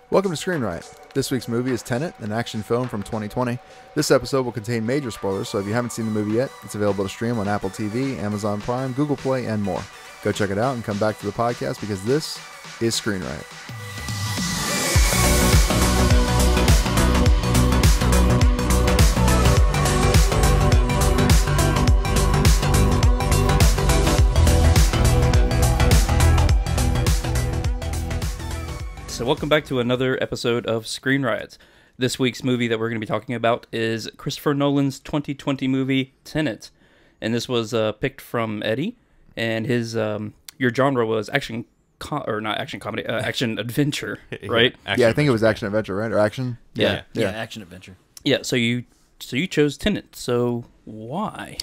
Welcome to Screen Riot. This week's movie is Tenet, an action film from 2020. This episode will contain major spoilers, so if you haven't seen the movie yet, it's available to stream on Apple TV, Amazon Prime, Google Play, and more. Go check it out and come back to the podcast because this is Screen Riot. So welcome back to another episode of Screen Riots. This week's movie that we're going to be talking about is Christopher Nolan's 2020 movie, Tenet. And this was picked from Eddie, and his your genre was action, action adventure, right? I think it was action adventure, right? Or action? Yeah, action adventure. Yeah, so you chose Tenet. So why?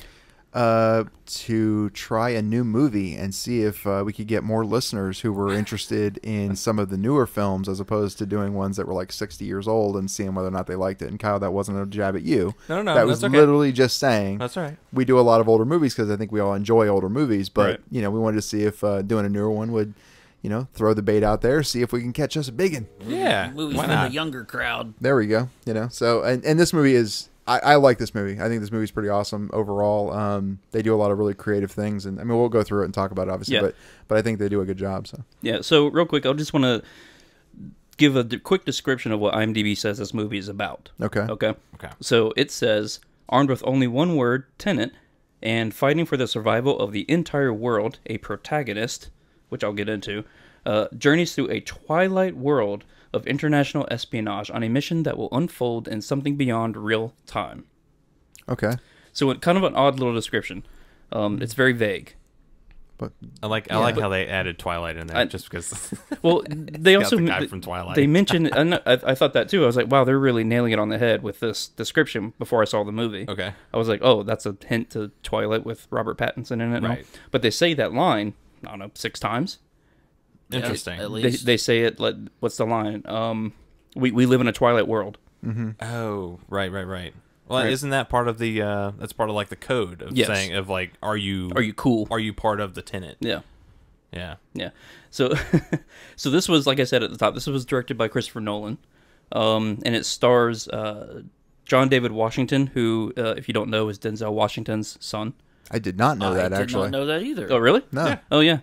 To try a new movie and see if we could get more listeners who were interested in some of the newer films as opposed to doing ones that were like 60 years old and seeing whether or not they liked it. And Kyle, that wasn't a jab at you. No, that was okay. literally just saying That's all right. we do a lot of older movies because I think we all enjoy older movies, but Right. we wanted to see if doing a newer one would throw the bait out there, see if we can catch us a big one. Yeah, Movies why for the not? younger crowd. There we go. So and this movie is I like this movie. I think this movie's pretty awesome overall. They do a lot of really creative things, and I mean we'll go through it and talk about it obviously, Yeah. but I think they do a good job. So Yeah, so real quick, I just want to give a quick description of what IMDb says this movie is about. okay. Okay. So it says, armed with only one word, Tenet, and fighting for the survival of the entire world, a protagonist, which I'll get into, journeys through a twilight world of international espionage on a mission that will unfold in something beyond real time. Okay. So kind of an odd little description. It's very vague. But I like how they added Twilight in there just because. Well, they Got also the guy from Twilight. They mentioned. I thought that too. I was like, wow, they're really nailing it on the head with this description. Before I saw the movie, Okay. I was like, oh, that's a hint to Twilight with Robert Pattinson in it. and all. Right. But they say that line, I don't know, 6 times. Interesting. At least. They say it. Like, what's the line? We live in a Twilight world. Oh, right. Well, Right. isn't that part of the? That's part of like the code of Yes. saying of like, are you cool? Are you part of the tenant? Yeah. Yeah. So, so this was, like I said at the top, this was directed by Christopher Nolan, and it stars John David Washington, who, if you don't know, is Denzel Washington's son. I did not know that I did actually. not know that either. Oh, really? No. Yeah. Oh, yeah.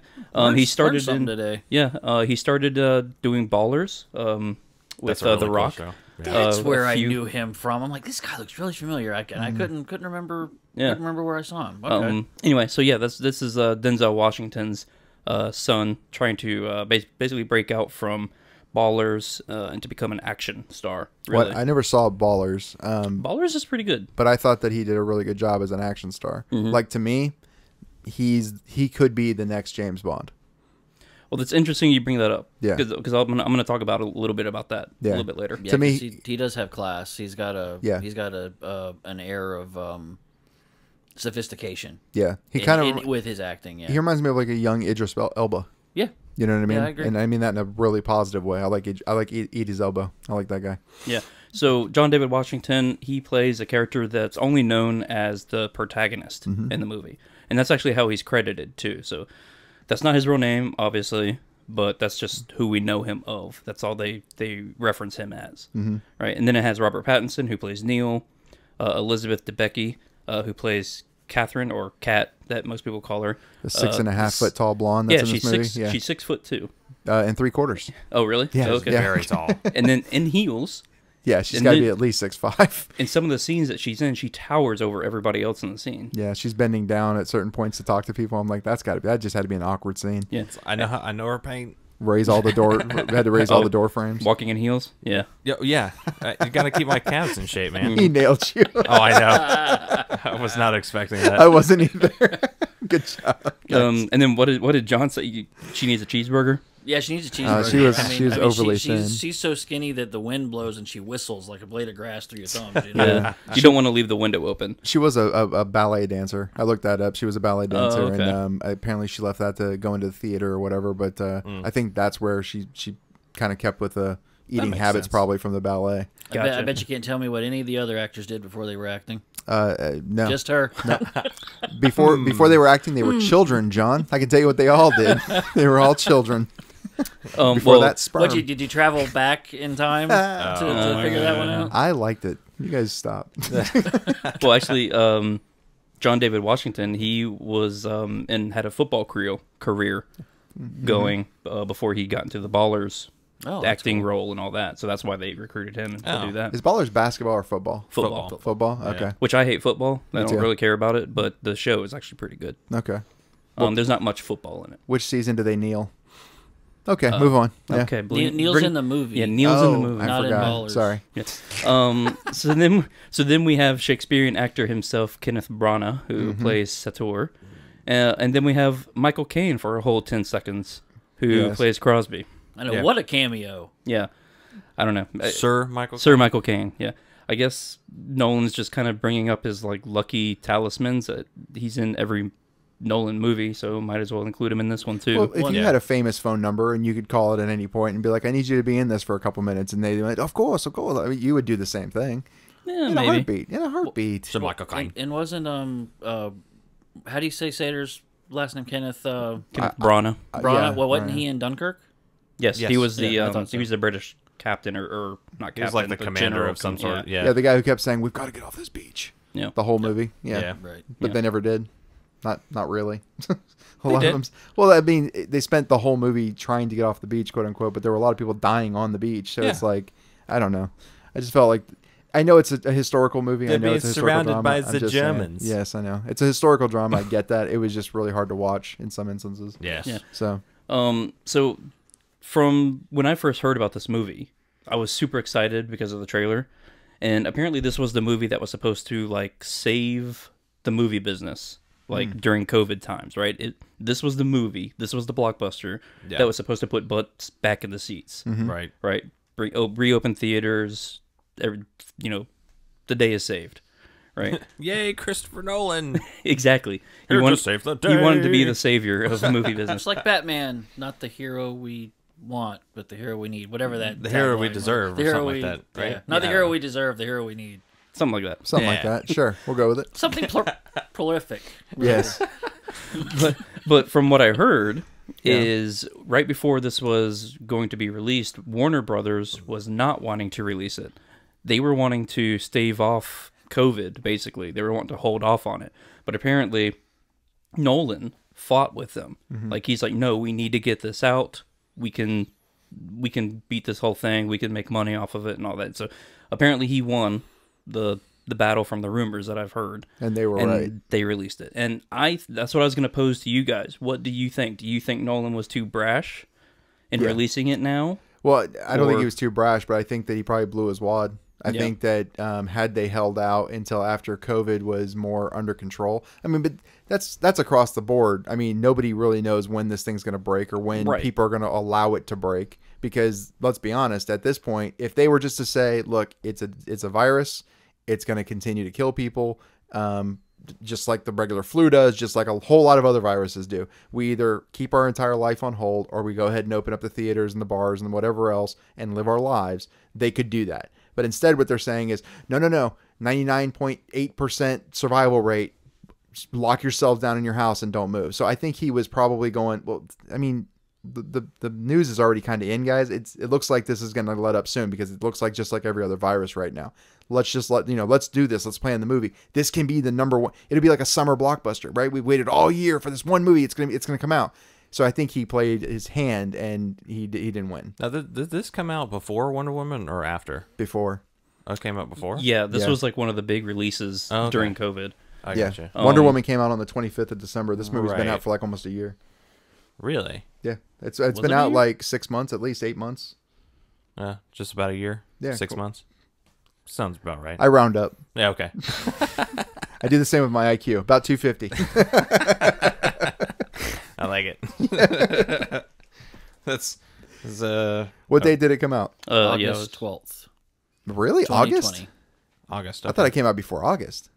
He started Learned something in today. Yeah, he started doing Ballers with That's a really The cool Rock. show. Yeah. That's a where I few- knew him from. I'm like, this guy looks really familiar. I couldn't remember. Yeah. Couldn't remember where I saw him. Okay. Anyway, so yeah, this is Denzel Washington's son trying to basically break out from Ballers and to become an action star. Really, What I never saw Ballers, Ballers is pretty good. but I thought that he did a really good job as an action star. Like to me, he could be the next James Bond. Well, it's interesting you bring that up. Yeah. Because I'm gonna talk about a little bit about that a Yeah. little bit later. Yeah, to me- 'cause he does have class. He's got a an air of sophistication. Yeah, he kind of with his acting. Yeah. he reminds me of like a young Idris Elba. Yeah. You know what I mean? Yeah, I agree. And I mean that in a really positive way. I like Idris Elba. I like that guy. Yeah. So John David Washington, he plays a character that's only known as the protagonist in the movie, and that's actually how he's credited too. So that's not his real name, obviously, but that's just who we know him of. That's all they reference him as, right? And then it has Robert Pattinson, who plays Neil, Elizabeth Debicki, who plays Catherine or Kat, that most people call her. The 6.5 foot tall blonde that's in this movie. She's 6'2". And 3/4. Oh, really? Yeah, Okay. yeah. Very tall. And then in heels. Yeah, she's And got to then- be at least 6'5". In some of the scenes that she's in, she towers over everybody else in the scene. Yeah, she's bending down at certain points to talk to people. I'm like, that just had to be an awkward scene. Yeah. I know her pain. Raise all the door, had to raise all the door frames. Walking in heels? Yeah. Yeah. You got to keep my calves in shape, man. He nailed you. Oh, I know. I was not expecting that. I wasn't either. Good job. And then what did John say? She needs a cheeseburger? Yeah, she needs a cheeseburger. she was overly thin. She's so skinny that the wind blows and she whistles like a blade of grass through your thumbs. You know? Yeah. You don't want to leave the window open. She was a ballet dancer. I looked that up. She was a ballet dancer, okay. and apparently she left that to go into the theater or whatever. But I think that's where she kind of kept with the eating makes habits, sense. probably from the ballet. Gotcha. I bet you can't tell me what any of the other actors did before they were acting. No. Just her. Before they were acting, they were children, John. I can tell you what they all did. They were all children. before that sperm. Did you travel back in time to figure that one out? I liked it. You guys stop. Well, actually, John David Washington, he was and had a football career going before he got into the Ballers acting role and all that. So that's why they recruited him to do that. Is Ballers basketball or football? Football. Football? Okay. Yeah. Which I hate football. I don't really care about it, but the show is actually pretty good. Okay. There's not much football in it. Which season do they kneel? Okay, move on. Yeah. Okay, Neil's in the movie. Yeah, Neil's in the movie. I Not forgot. in Ballers. Sorry. Yeah. So then we have Shakespearean actor himself, Kenneth Branagh, who plays Sator, and then we have Michael Caine for a whole 10 seconds, who plays Crosby. I know, what a cameo. Yeah, I don't know, Sir Michael. Sir Michael Caine. Yeah, I guess Nolan's just kind of bringing up his like lucky talismans. He's in every Nolan movie, so might as well include him in this one too. Well, if you had a famous phone number and you could call it at any point and be like, "I need you to be in this for a couple minutes," and they went, "Of course, of course," I mean, you would do the same thing. Yeah, In maybe. a heartbeat. Sir Michael Caine. And wasn't how do you say Sator's last name? Kenneth Kenneth Branagh. Branagh. yeah, Well, wasn't Branagh. he in Dunkirk? Yes, Yes. he was the Yeah, I thought so. he was the British captain or not captain. He was like the but commander general of some com- sort. Yeah. Yeah. The guy who kept saying, "We've got to get off this beach." Yeah. The whole movie. Yeah. Yeah. Right. But Yeah. they never did. Not really. a They lot did. of them. Well, I mean, they spent the whole movie trying to get off the beach, quote unquote. But there were a lot of people dying on the beach. So Yeah. it's like, I don't know. I just felt like, I know it's a historical movie. They're I know being it's a historical surrounded drama. by I'm the just saying. Germans. Yes, I know. It's a historical drama. I get that. It was just really hard to watch in some instances. Yes. Yeah. So So from when I first heard about this movie, I was super excited because of the trailer. And apparently this was the movie that was supposed to like save the movie business like during COVID times, right? This was the movie, this was the blockbuster that was supposed to put butts back in the seats. Right. Right? Reopen theaters, the day is saved. Right? Yay, Christopher Nolan. Exactly. Here He to wanted, save the he wanted to be day. the savior of the movie business. It's like Batman, not the hero we want, but the hero we need. Whatever that. The hero we tagline was. deserve, The or hero something we, like that, right? Yeah. Not the Yeah. hero we deserve. The hero we need. Something like that. something like Yeah. that. Sure, we'll go with it. Something prolific. Yes. But from what I heard is right before this was going to be released, Warner Brothers was not wanting to release it. They were wanting to stave off COVID, basically. They were wanting to hold off on it. But apparently Nolan fought with them. Like he's like, "No, we need to get this out. We can beat this whole thing. We can make money off of it and all that." So apparently he won the battle from the rumors that I've heard. And they were right. They released it. And that's what I was going to pose to you guys. What do you think? Do you think Nolan was too brash in releasing it now? Well, I don't think Or- he was too brash, but I think that he probably blew his wad. I Yeah. think that had they held out until after COVID was more under control. I mean, but that's across the board. I mean, nobody really knows when this thing's going to break or when Right. people are going to allow it to break. Because let's be honest, at this point, if they were just to say, "Look, it's a virus, it's going to continue to kill people," just like the regular flu does, just like a whole lot of other viruses do. We either keep our entire life on hold or we go ahead and open up the theaters and the bars and whatever else and live our lives. They could do that. But instead what they're saying is, no, 99.8% survival rate. Just lock yourselves down in your house and don't move. So I think he was probably going, well, I mean, the news is already kind of in, guys. It looks like this is going to let up soon because it looks like just like every other virus right now. Let's just let's do this. Let's plan the movie. This can be the number one. It'll be like a summer blockbuster, right? We waited all year for this one movie. It's gonna come out. So I think he played his hand and he didn't win Now, did this come out before Wonder Woman or after? before. Oh, it came out before? Yeah, this Yeah. was like one of the big releases Oh, okay. during COVID. I Yeah, gotcha. Wonder Woman came out on the 25th of December. This movie's been Right. out for like almost a year. Really? Yeah, it's Was been it a out year? like 6 months, at least 8 months. Just about a year? Yeah, 6 cool. months? Sounds about right. I round up. Yeah, okay. I do the same with my IQ, about 250. I like it. That's What day did it come out? Yeah, it was- August 12th. Really, August? 2020. August. I thought it came out before August.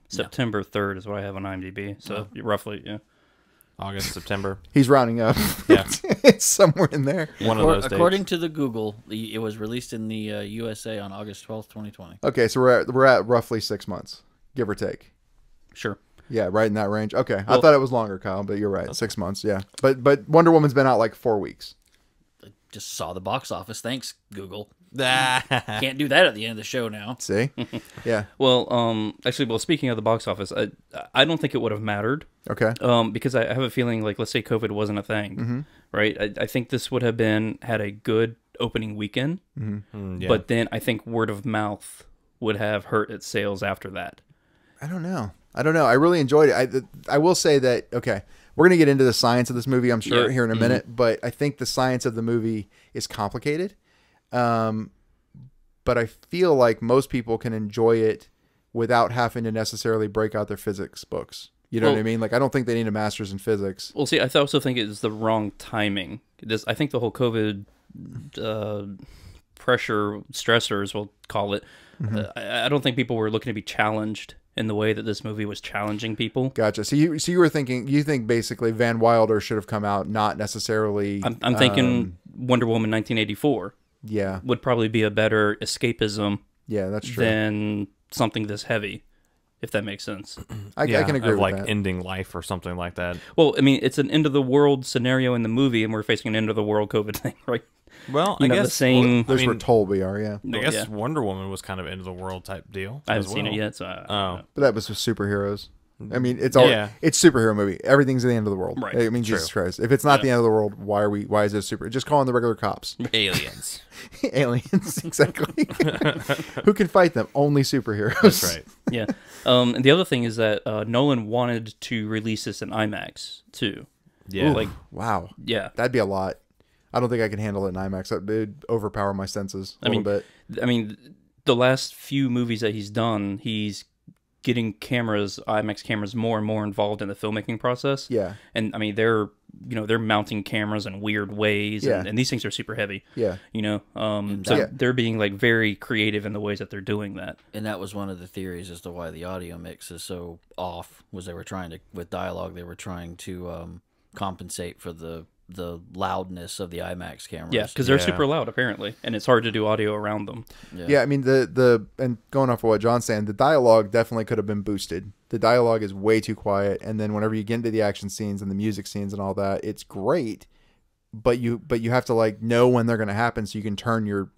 September 3rd is what I have on IMDb. So roughly, yeah. August, September. He's rounding up. Yeah. It's somewhere in there. One of those days. According to the Google, it was released in the USA on August 12th, 2020. Okay, so we're at roughly 6 months, give or take. Sure. Yeah, right in that range. Okay, I Well- thought it was longer, Kyle, but you're right, 6 months. Yeah, but Wonder Woman's been out like 4 weeks. just saw the box office. Thanks, Google. Ah. Can't do that at the end of the show now. See? Yeah. Well, actually, speaking of the box office, I don't think it would have mattered. Okay. Because I have a feeling, like, let's say COVID wasn't a thing, right? I think this would have had a good opening weekend, Yeah. but then I think word of mouth would have hurt its sales after that. I don't know. I really enjoyed it. I will say that, okay, we're going to get into the science of this movie, I'm sure, Yeah. here in a minute, but I think the science of the movie is complicated. But I feel like most people can enjoy it without having to necessarily break out their physics books. You know what I mean? Like, I don't think they need a master's in physics. Well, see, I also think it's the wrong timing. I think the whole COVID pressure, stressors, we'll call it, I don't think people were looking to be challenged in the way that this movie was challenging people. Gotcha. So you were thinking, you think basically Van Wilder should have come out, not necessarily. I'm thinking Wonder Woman 1984 Yeah. would probably be a better escapism Yeah, that's true. than something this heavy, if that makes sense. I can agree of with like that. ending life or something like that. Well, I mean, it's an end of the world scenario in the movie, and we're facing an end of the world COVID thing, right? Well, You I know, guess the same. Those we're told we are, yeah. I guess Yeah. Wonder Woman was kind of end of the world type deal. I haven't as seen it well. yet, so I don't know. But that was with superheroes. I mean, it's all it's superhero movie. Everything's the end of the world. Right. I mean, Jesus Christ. If it's not the end of the world, why is it super? Just call in the regular cops. Aliens. Aliens, exactly. Who can fight them? Only superheroes. That's right. Yeah. And the other thing is that Nolan wanted to release this in IMAX too. Yeah. Like, Wow. yeah. That'd be a lot. I don't think I can handle it in IMAX. It'd overpower my senses a little bit. I mean, the last few movies that he's done, he's getting IMAX cameras, more and more involved in the filmmaking process. Yeah. And I mean, they're mounting cameras in weird ways, Yeah. and these things are super heavy. Yeah. So Yeah. they're being like very creative in the ways that they're doing that. And that was one of the theories as to why the audio mix is so off. Was they were trying to, with dialogue, they were trying to compensate for the loudness of the IMAX cameras. Yeah, because they're Yeah. super loud apparently, and it's hard to do audio around them. Yeah, I mean and going off of what John's saying, the dialogue definitely could have been boosted. The dialogue is way too quiet, and then whenever you get into the action scenes and the music scenes and all that, it's great. But you have to like know when they're going to happen, so you can turn your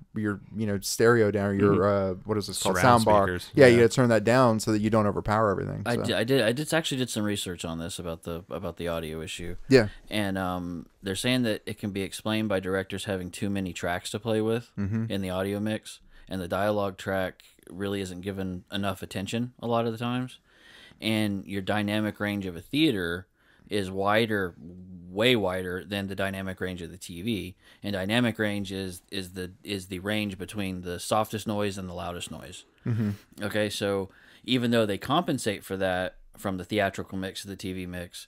stereo down, or your what is this called, Surround soundbar. speakers. Yeah, you Yeah. got to turn that down so that you don't overpower everything. I So. did actually did some research on this about the audio issue. Yeah, And they're saying that it can be explained by directors having too many tracks to play with in the audio mix, and the dialogue track really isn't given enough attention a lot of the times. And your dynamic range of a theater is wider, way wider than the dynamic range of the TV. And dynamic range is the range between the softest noise and the loudest noise. Okay, so even though they compensate for that from the theatrical mix to the TV mix,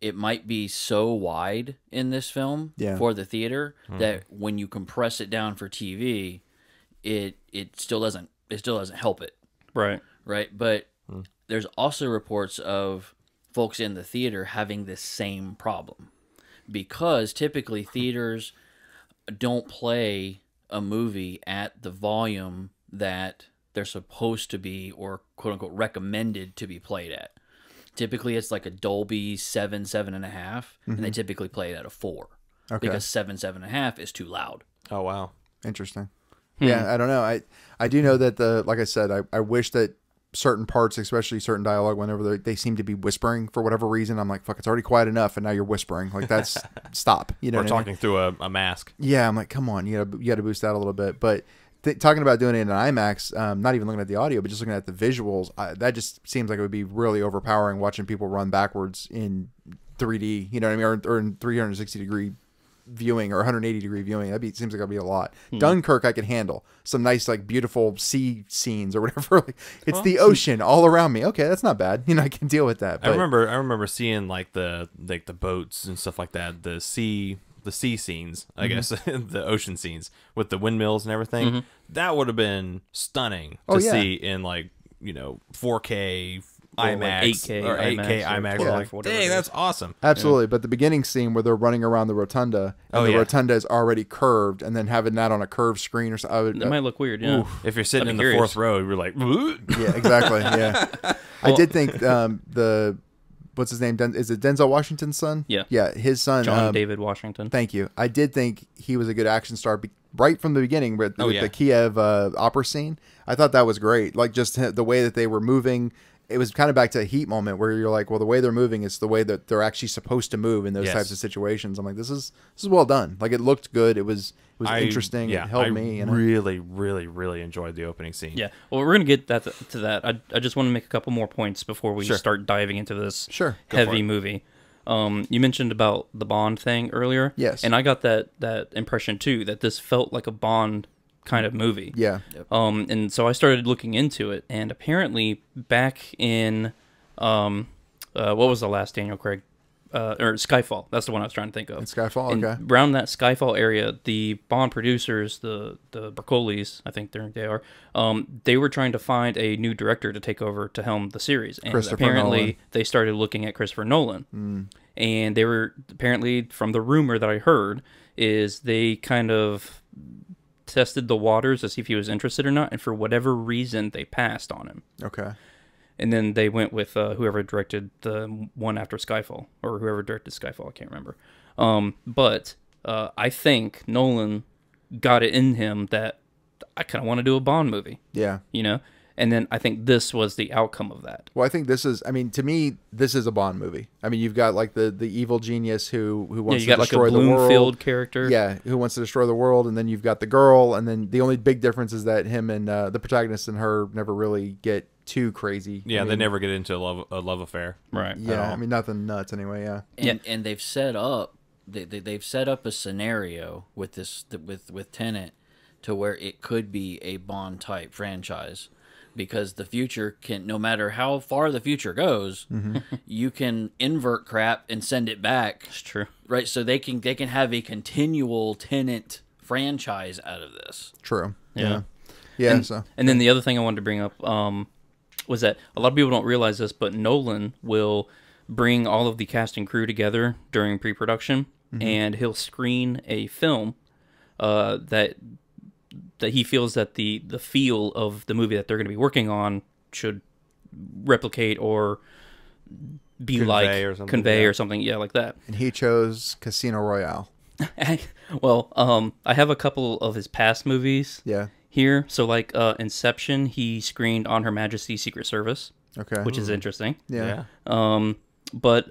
it might be so wide in this film for the theater that when you compress it down for TV, it still doesn't help it, Right. right? But there's also reports of folks in the theater having this same problem, because typically theaters don't play a movie at the volume that they're supposed to be, or quote unquote recommended to be played at. Typically it's like a Dolby 7.5, and they typically play it at a 4 because 7.5 is too loud. Oh wow. interesting. Yeah, I don't know. I do know that like I said, I wish that certain parts, especially certain dialogue, whenever they seem to be whispering for whatever reason, I'm like, fuck, it's already quiet enough, and now you're whispering. Like, that's stop. You know, We're what I mean? talking through a mask. Yeah, I'm like, come on, you got to boost that a little bit. But talking about doing it in IMAX, not even looking at the audio, but just looking at the visuals, that just seems like it would be really overpowering watching people run backwards in 3D. You know what I mean, or in 360 degree viewing or 180 degree viewing. Seems like that'd be a lot. Dunkirk I could handle. Some nice like beautiful sea scenes or whatever. Like, it's the ocean all around me. Okay, that's not bad. You know, I can deal with that. But I remember seeing like the boats and stuff like that, the sea scenes, I guess, the ocean scenes with the windmills and everything. That would have been stunning to see in like, 4K IMAX 8K or 8K IMAX or IMAX. 12, Like, whatever dang, it that's is. awesome. Absolutely, but the beginning scene where they're running around the rotunda, and the rotunda is already curved, and then having that on a curved screen or something. It might look weird, yeah. If you're sitting I'd in be the curious. fourth row, you're like, Yeah, exactly. Yeah, I did think the what's his name? Is it Denzel Washington's son? Yeah. Yeah, his son. John David Washington. Thank you. I did think he was a good action star right from the beginning with the Kiev opera scene. I thought that was great. Like just the way that they were moving. It was kind of back to a Heat moment where you're like, well, the way they're moving is the way that they're actually supposed to move in those types of situations. I'm like, this is well done. Like it looked good. It was interesting. Yeah, it held me. Really, really, really enjoyed the opening scene. Yeah. Well, we're gonna get to that. I just want to make a couple more points before we start diving into this heavy movie. You mentioned about the Bond thing earlier. Yes. And I got that impression too, that this felt like a Bond kind of movie. Yeah. And so I started looking into it, and apparently back in what was the last Daniel Craig or Skyfall? That's the one I was trying to think of. Skyfall, and okay. Around that Skyfall area, the Bond producers, the Bercolis, I think they are, they were trying to find a new director to take over to helm the series, and apparently Nolan. they started looking at Christopher Nolan, and they were apparently, from the rumor that I heard, is they kind of tested the waters to see if he was interested or not, and for whatever reason they passed on him. Okay. And then they went with whoever directed the one after Skyfall, or whoever directed Skyfall, I can't remember. But I think Nolan got it in him that I kind of want to do a Bond movie. Yeah. You know? And then I think this was the outcome of that. Well, I think this is, I mean, to me, this is a Bond movie. I mean, you've got like the evil genius who wants to destroy the world. You got like a Bloomfield character. Yeah, who wants to destroy the world, and then you've got the girl, and then the only big difference is that him and the protagonist and her never really get too crazy. Yeah, I mean, they never get into a love affair. Right. Yeah, I mean, nothing nuts anyway, yeah. And they've set up they've set up a scenario with this with Tenet to where it could be a Bond type franchise. Because the future can, no matter how far the future goes, you can invert crap and send it back. It's true, right? So they can have a continual Tenet franchise out of this. True. Yeah. Yeah. And then the other thing I wanted to bring up was that a lot of people don't realize this, but Nolan will bring all of the cast and crew together during pre-production, and he'll screen a film that he feels that the feel of the movie that they're going to be working on should replicate or be Convey or something, like that. And he chose Casino Royale. Well, I have a couple of his past movies here. So like Inception, he screened on Her Majesty's Secret Service, which is interesting. Yeah. But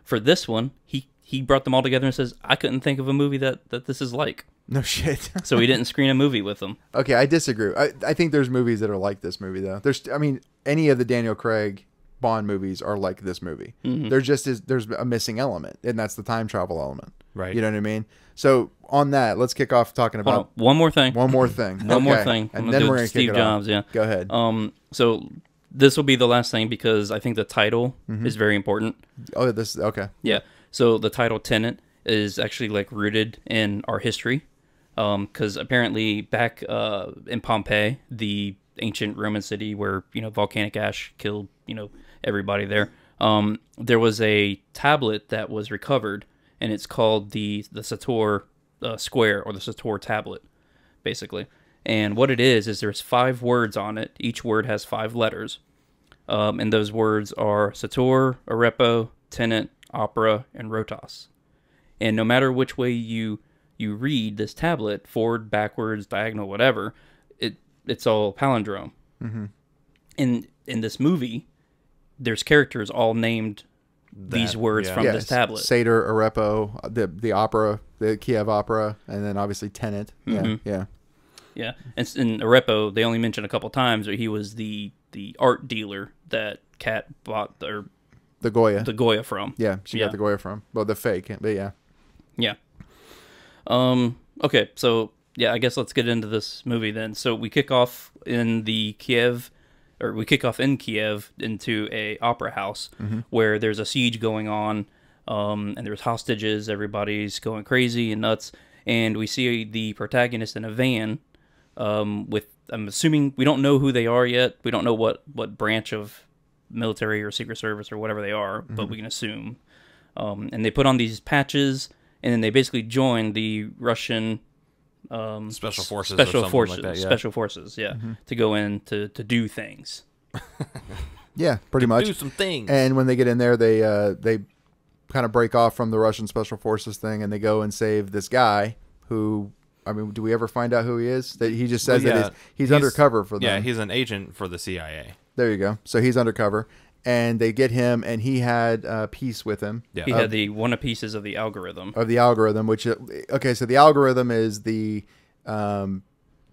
for this one, he brought them all together and says, I couldn't think of a movie that this is like. No shit. So he didn't screen a movie with them. Okay, I disagree. I think there's movies that are like this movie, though. Any of the Daniel Craig Bond movies are like this movie. There's a missing element, and that's the time travel element. Right. You know what I mean? So on that, let's kick off talking about one more thing. One more thing. One more thing. And then we're going to kick Steve it Jobs, off. yeah. Go ahead. So this will be the last thing because I think the title is very important. Oh, this okay. Yeah. So the title Tenet is actually like rooted in our history. Because apparently back in Pompeii, the ancient Roman city where volcanic ash killed everybody there, there was a tablet that was recovered, and it's called the Sator Square, or the Sator Tablet, basically. And what it is there's 5 words on it. Each word has 5 letters, and those words are Sator, Arepo, Tenet, Opera, and Rotas. And no matter which way you read this tablet, forward, backwards, diagonal, whatever, it's all palindrome. In this movie, there's characters all named these words from this tablet. Sator, Arepo, the opera, the Kiev opera, and then obviously Tenet. Yeah. And in Arepo, they only mention a couple times that he was the art dealer that Kat bought the Goya from. Yeah, she got the Goya from. Well, the fake, but yeah. Yeah. Okay, so I guess let's get into this movie then. So we kick off in Kiev into a opera house where there's a siege going on, and there's hostages. Everybody's going crazy and nuts, and we see the protagonist in a van with, I'm assuming, we don't know who they are yet. We don't know what branch of military or Secret Service or whatever they are, but we can assume. And they put on these patches, and then they basically join the Russian special forces, to go in to do things. Yeah, pretty much. Do some things. And when they get in there, they kind of break off from the Russian Special Forces thing, and they go and save this guy who, I mean, do we ever find out who he is? That he just says that he's undercover for them. Yeah, he's an agent for the CIA. There you go. So he's undercover, and they get him, and he had a piece with him. Yeah. He had the one of pieces of the algorithm. Of the algorithm, which okay, so the algorithm is the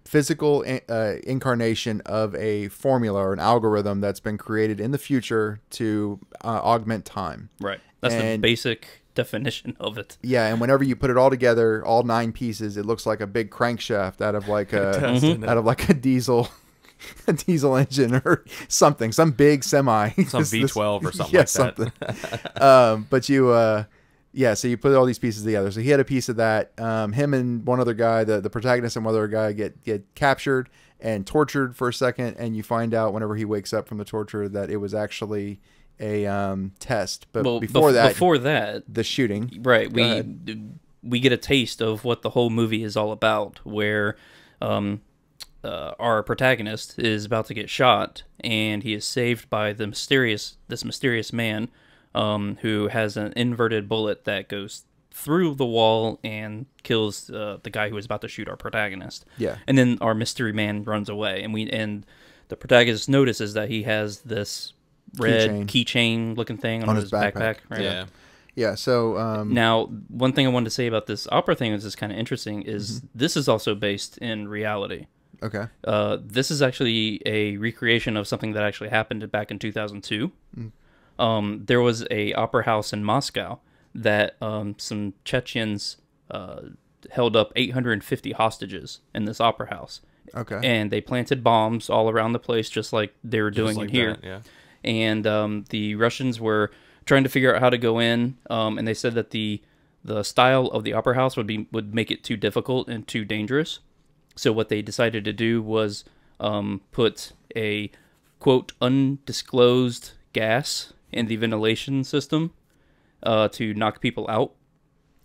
physical incarnation of a formula or an algorithm that's been created in the future to augment time. Right. That's the basic definition of it. Yeah, and whenever you put it all together, all 9 pieces, it looks like a big crankshaft out of like a diesel engine or something, some big semi, some V12 or something yeah, like that. Something. But you so you put all these pieces together. So he had a piece of that. Him and one other guy, the protagonist and one other guy get captured and tortured for a second, and you find out whenever he wakes up from the torture that it was actually a test. But before that, the shooting. Right. We get a taste of what the whole movie is all about, where our protagonist is about to get shot, and he is saved by this mysterious man who has an inverted bullet that goes through the wall and kills the guy who was about to shoot our protagonist. Yeah. And then our mystery man runs away, and the protagonist notices that he has this red keychain looking thing on his backpack. Right? Yeah. Yeah, so... now, one thing I wanted to say about this opera thing is kind of interesting, is this is also based in reality. Okay. This is actually a recreation of something that actually happened back in 2002. There was a opera house in Moscow that some Chechens held up 850 hostages in this opera house. Okay. And they planted bombs all around the place, just like they were doing in here. That, yeah. And the Russians were trying to figure out how to go in, and they said that the style of the opera house would make it too difficult and too dangerous. So what they decided to do was put a, quote, undisclosed gas in the ventilation system to knock people out,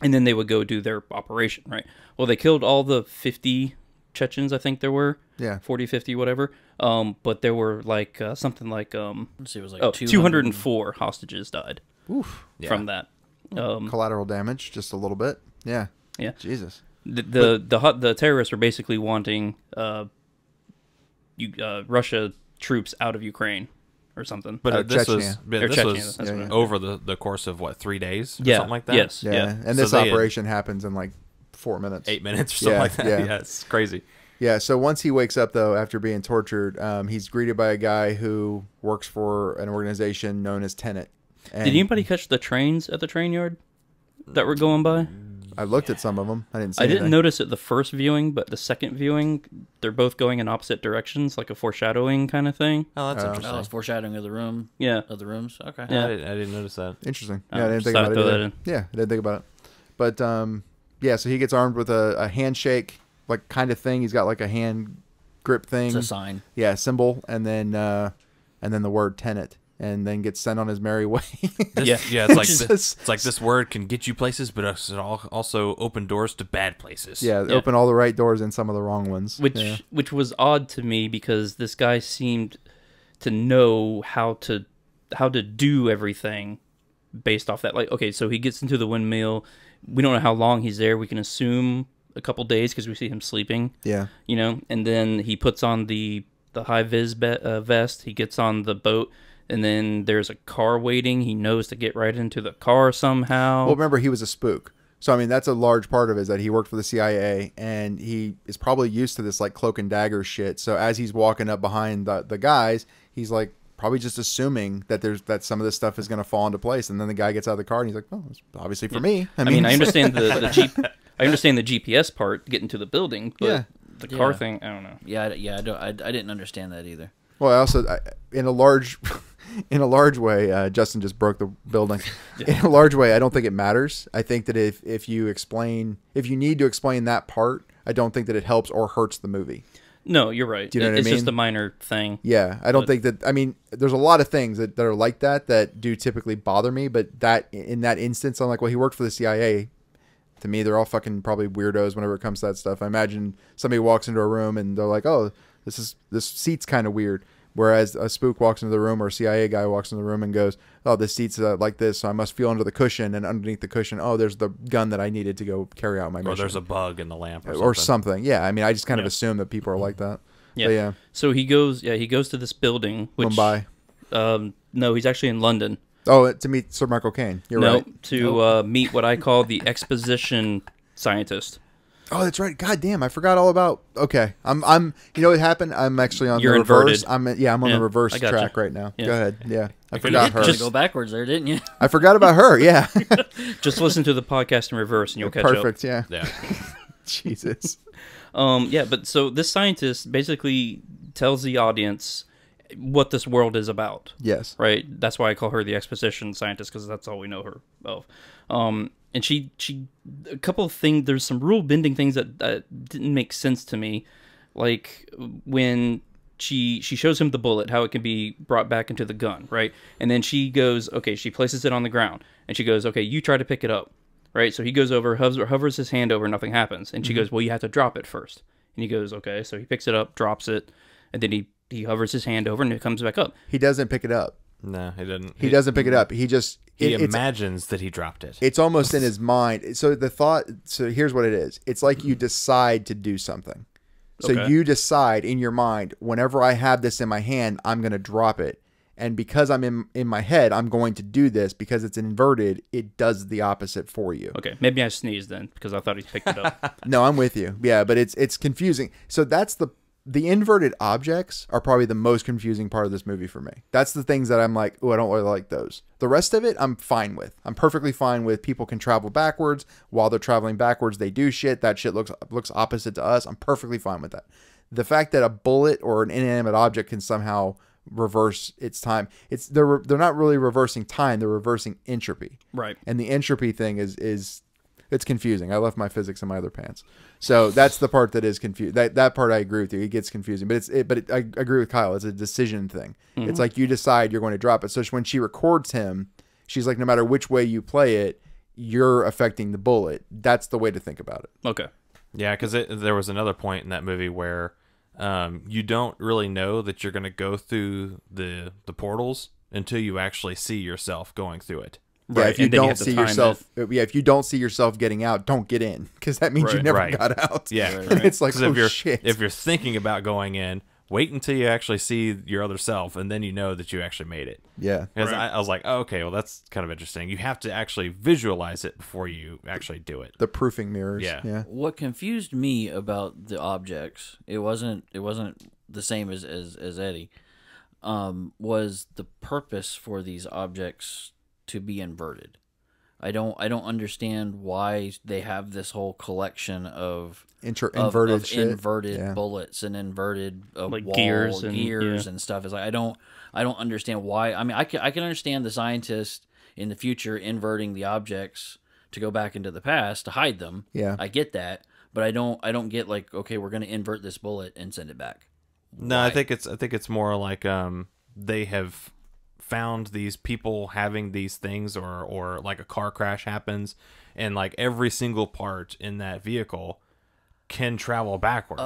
and then they would go do their operation, right? Well, they killed all the 50 Chechens, I think there were. Yeah. 40, 50, whatever. But there were like something like Let's see, it was like 204 hostages died from that. Collateral damage, just a little bit. Yeah. Yeah. Jesus. The terrorists were basically wanting Russia troops out of Ukraine or something. But this Chechnya, was over the course of what, 3 days or yeah. something like that? Yes. Yeah. And this operation happens in like 4 minutes. 8 minutes or something like that. Yeah, it's crazy. Yeah, so once he wakes up, though, after being tortured, he's greeted by a guy who works for an organization known as Tenet. And did anybody catch the trains at the train yard that were going by? I looked at some of them. I didn't see I didn't anything. notice it the first viewing, but the second viewing, they're both going in opposite directions, like a foreshadowing kind of thing. Oh, that's interesting. Oh, it's foreshadowing of the room. Yeah. Of the rooms. Okay. Yeah. I didn't notice that. Interesting. Yeah, I didn't think about it either. Yeah, I didn't think about it. But, yeah, so he gets armed with a handshake, like, kind of thing. He's got, like, a hand grip thing. It's a sign. Yeah, symbol, and then the word Tenet, and then gets sent on his merry way. It's like it's like this word can get you places, but it also open doors to bad places. Yeah, open all the right doors and some of the wrong ones. Which was odd to me, because this guy seemed to know how to do everything based off that. Like, okay, so he gets into the windmill. We don't know how long he's there. We can assume a couple days because we see him sleeping. Yeah. You know, and then he puts on the high vis vest. He gets on the boat, and then there's a car waiting. He knows to get right into the car somehow. Well, remember, he was a spook. So, I mean, that's a large part of it, is that he worked for the CIA, and he is probably used to this, like, cloak and dagger shit. So as he's walking up behind the guys, he's, like, probably just assuming that some of this stuff is going to fall into place. And then the guy gets out of the car, and he's like, oh, it's obviously for me. I mean, I understand I understand the GPS part, getting to the building, but the car thing, I don't know. I didn't understand that either. Well, I also, in a large way, Justin just broke the building. In a large way, I don't think it matters. I think that if you need to explain that part, I don't think that it helps or hurts the movie. No, you're right. Do you know what I mean? It's just a minor thing. Yeah, I don't think that. I mean, there's a lot of things that are like that do typically bother me, but that in that instance, I'm like, well, he worked for the CIA. To me, they're all fucking probably weirdos whenever it comes to that stuff. I imagine somebody walks into a room and they're like, oh, this seat's kind of weird. Whereas a spook walks into the room or a CIA guy walks into the room and goes, oh, the seat's like this, so I must feel under the cushion, and underneath the cushion, oh, there's the gun that I needed to go carry out my mission. Or there's a bug in the lamp or something. Yeah, I mean, I just kind of assume that people are like that. Yeah. But yeah. So he goes to this building, which Mumbai. No, he's actually in London. Oh, to meet Sir Michael Caine. You're right. To meet what I call the exposition scientist. Oh, that's right. God damn, I forgot all about. Okay, I'm. You know what happened? I'm actually on You're the reverse. inverted. I'm on the reverse I gotcha. track right now. Yeah. Go ahead. Yeah, I You forgot did her. just go backwards there, didn't you? I forgot about her. Yeah. Just listen to the podcast in reverse, and you'll catch up. Perfect. Yeah. Yeah. Jesus. Yeah, but so this scientist basically tells the audience what this world is about. Yes. Right? That's why I call her the exposition scientist, because that's all we know her of. And she a couple of things, there's some rule bending things that didn't make sense to me. Like when she shows him the bullet, how it can be brought back into the gun, right? And then she goes, okay, she places it on the ground, and she goes, okay, you try to pick it up, right? So he goes over, hovers his hand over, nothing happens. And she goes, well, you have to drop it first. And he goes, okay. So he picks it up, drops it, and then he hovers his hand over, and it comes back up. He doesn't pick it up. No, he didn't. He doesn't pick it up. He just He imagines that he dropped it. It's almost in his mind. So the thought. So here's what it is. It's like you decide to do something. So Okay. you decide in your mind, whenever I have this in my hand, I'm going to drop it. And because I'm in my head, I'm going to do this. Because it's inverted, it does the opposite for you. Okay, maybe I sneezed then, because I thought he picked it up. No, I'm with you. Yeah, but it's confusing. So that's the inverted objects are probably the most confusing part of this movie for me. That's the things that I'm like, oh, I don't really like those. The rest of it, I'm fine with. I'm perfectly fine with. People can travel backwards. While they're traveling backwards, they do shit. That shit looks opposite to us. I'm perfectly fine with that. The fact that a bullet or an inanimate object can somehow reverse its time, they're not really reversing time. They're reversing entropy. Right. And the entropy thing is it's confusing. I left my physics in my other pants. So that's the part that is confused. That part I agree with you. It gets confusing, but I agree with Kyle. It's a decision thing. It's like you decide you're going to drop it. So when she records him, she's like, no matter which way you play it, you're affecting the bullet. That's the way to think about it. Okay. Yeah, because there was another point in that movie where you don't really know that you're going to go through the portals until you actually see yourself going through it. Yeah, Right, if you and then you don't have to see time yourself, if you don't see yourself getting out, don't get in, because that means you Right. never Right. got out. Yeah. And it's like, 'Cause oh if you're shit. if you're thinking about going in, wait until you actually see your other self, and then you know that you actually made it. Yeah. Because Right. I was like, oh, okay, well that's kind of interesting. You have to actually visualize it before you actually do it. The proofing mirrors. Yeah. Yeah. What confused me about the objects, it wasn't the same as Eddie, was the purpose for these objects to be inverted. I don't understand why they have this whole collection of Inverted shit. inverted Yeah. bullets and inverted Like wall, gears gears and- and stuff. It's like I don't understand why. I mean, I can understand the scientist in the future inverting the objects to go back into the past to hide them. Yeah. I get that, but I don't get like, okay, we're going to invert this bullet and send it back. No, I think it's more like they have found these people having these things, or like a car crash happens, and like every single part in that vehicle can travel backwards.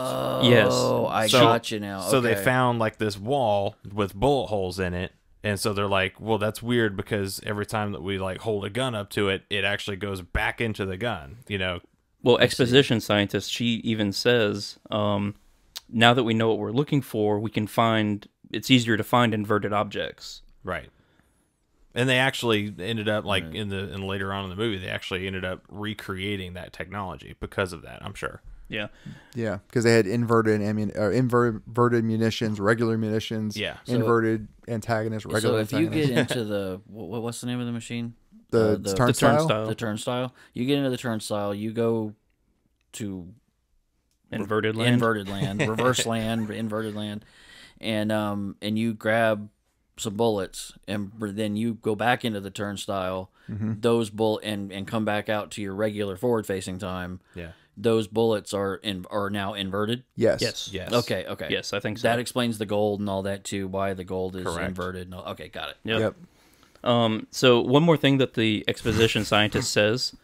Yes. Oh, I So- got you now. So they Okay. found like this wall with bullet holes in it, and so they're like, well, that's weird because every time that we like hold a gun up to it, it actually goes back into the gun. You know? Well, exposition scientist, she even says, now that we know what we're looking for, we can find, it's easier to find inverted objects. Right. And they actually ended up like in later on in the movie, they actually ended up recreating that technology because of that. I'm sure. Yeah. Yeah, because they had inverted munitions, regular munitions. Yeah. So- inverted antagonists, So regular if you antagonists. get into the what's the name of the machine? the turnstile. turnstile. The turnstile. You get into the turnstile. You go to Inverted land. inverted land, reverse land, inverted land, and you grab some bullets, and then you go back into the turnstile. Those and come back out to your regular forward facing time. Yeah. Those bullets are now inverted. Yes. Yes. Yes. Okay. Yes, I think so. That explains the gold and all that too. Why the gold is Correct. inverted. No, okay, got it. Yep. Yep. So one more thing that the exposition scientist says.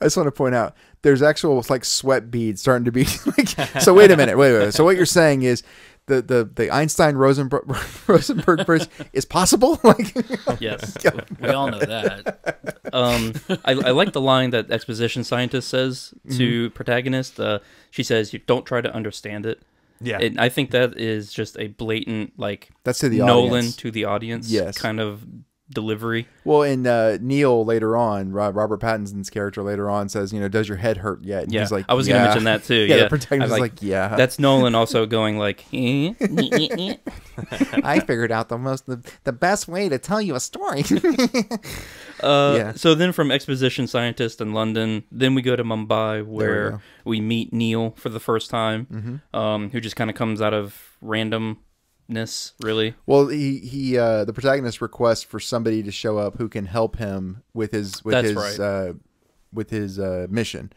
I just want to point out there's actual like sweat beads starting to be like. So wait a minute, wait. So what you're saying is the Einstein Rosenberg bridge is possible. Like, Yes. We all know that. I like the line that exposition scientist says to protagonist. She says, "You don't try to understand it." Yeah. And I think that is just a blatant, like, that's to the Nolan audience. to the audience Yes. kind of delivery. Well, and Neil later on, Robert Pattinson's character later on says, does your head hurt yet? And Yeah, he's like, I was going to mention that too. Yeah, Yeah, the protagonist is like, yeah. That's Nolan also going like, I figured out the best way to tell you a story. So then from exposition scientist in London, then we go to Mumbai where we meet Neil for the first time, who just kind of comes out of randomness, really. Well, he the protagonist requests for somebody to show up who can help him with his mission,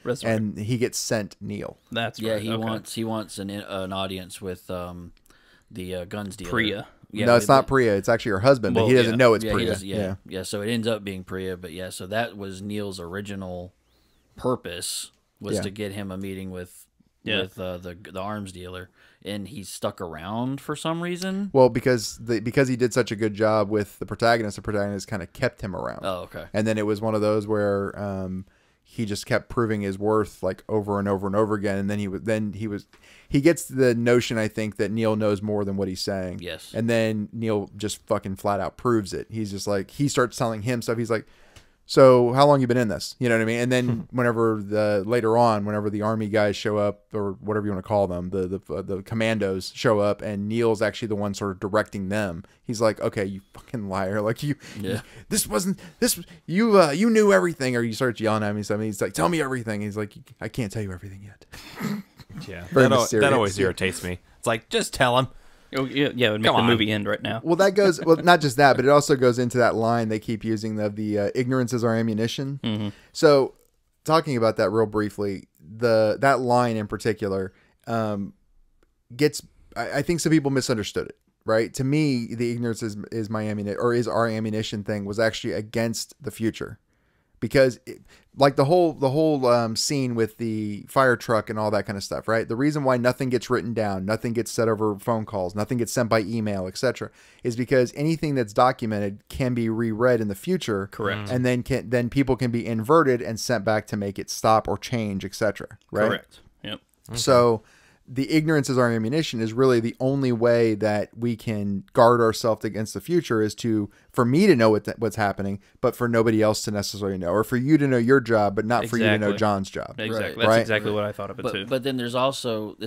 That's right. and he gets sent Neil. That's Yeah, right. he wants an audience with the guns dealer. Priya. Yeah, No, it's not Priya. It's actually her husband, but Well, he doesn't yeah. know it's Yeah, Priya. yeah. So it ends up being Priya, but yeah. So that was Neil's original purpose was to get him a meeting with the arms dealer, and he stuck around for some reason. Well, because he did such a good job with the protagonist kind of kept him around. Oh, okay. And then it was one of those where he just kept proving his worth like over and over and over again. And then he gets the notion, I think, that Neil knows more than what he's saying. Yes. And then Neil just fucking flat out proves it. He's just like, he starts telling him stuff. He's like, so how long you been in this? You know what I mean? And then whenever the army guys show up, or whatever you want to call them, the commandos show up, and Neil's actually the one sort of directing them. He's like, okay, you fucking liar. Like you knew everything. Or you start yelling at me something. He's like, tell me everything. He's like, I can't tell you everything yet. Yeah. Very That mysterious. always irritates me. It's like, just tell him. Oh, yeah, it would make the movie end right now. Well, that goes. Well, not just that, but it also goes into that line they keep using of the ignorance is our ammunition. Mm-hmm. So, talking about that real briefly, that line in particular gets. I think some people misunderstood it. Right? To me, the ignorance is my ammunition, or is our ammunition thing was actually against the future, because like the whole scene with the fire truck and all that kind of stuff, right? The reason why nothing gets written down, nothing gets said over phone calls, nothing gets sent by email, etc., is because anything that's documented can be reread in the future. Correct. And then people can be inverted and sent back to make it stop or change, etc. Right? Correct. Yep. Okay. So the ignorance is our ammunition is really the only way that we can guard ourselves against the future, is for me to know what's happening, but for nobody else to necessarily know, or for you to know your job, but not for you to know John's job. Exactly. Right. That's exactly what I thought of it too. But then there's also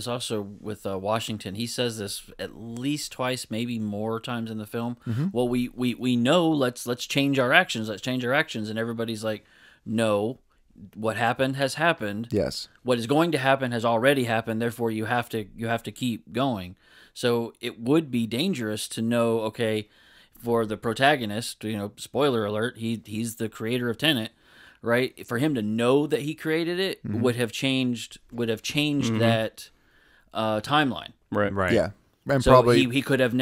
with Washington. He says this at least twice, maybe more times in the film. Mm-hmm. Well, we know. Let's change our actions. Let's change our actions. And everybody's like, no. What happened has happened. Yes. What is going to happen has already happened. Therefore, you have to keep going. So it would be dangerous to know. Okay, for the protagonist, spoiler alert, he's the creator of Tenet, right? For him to know that he created it would have changed that timeline. Right. Yeah. And So probably he could have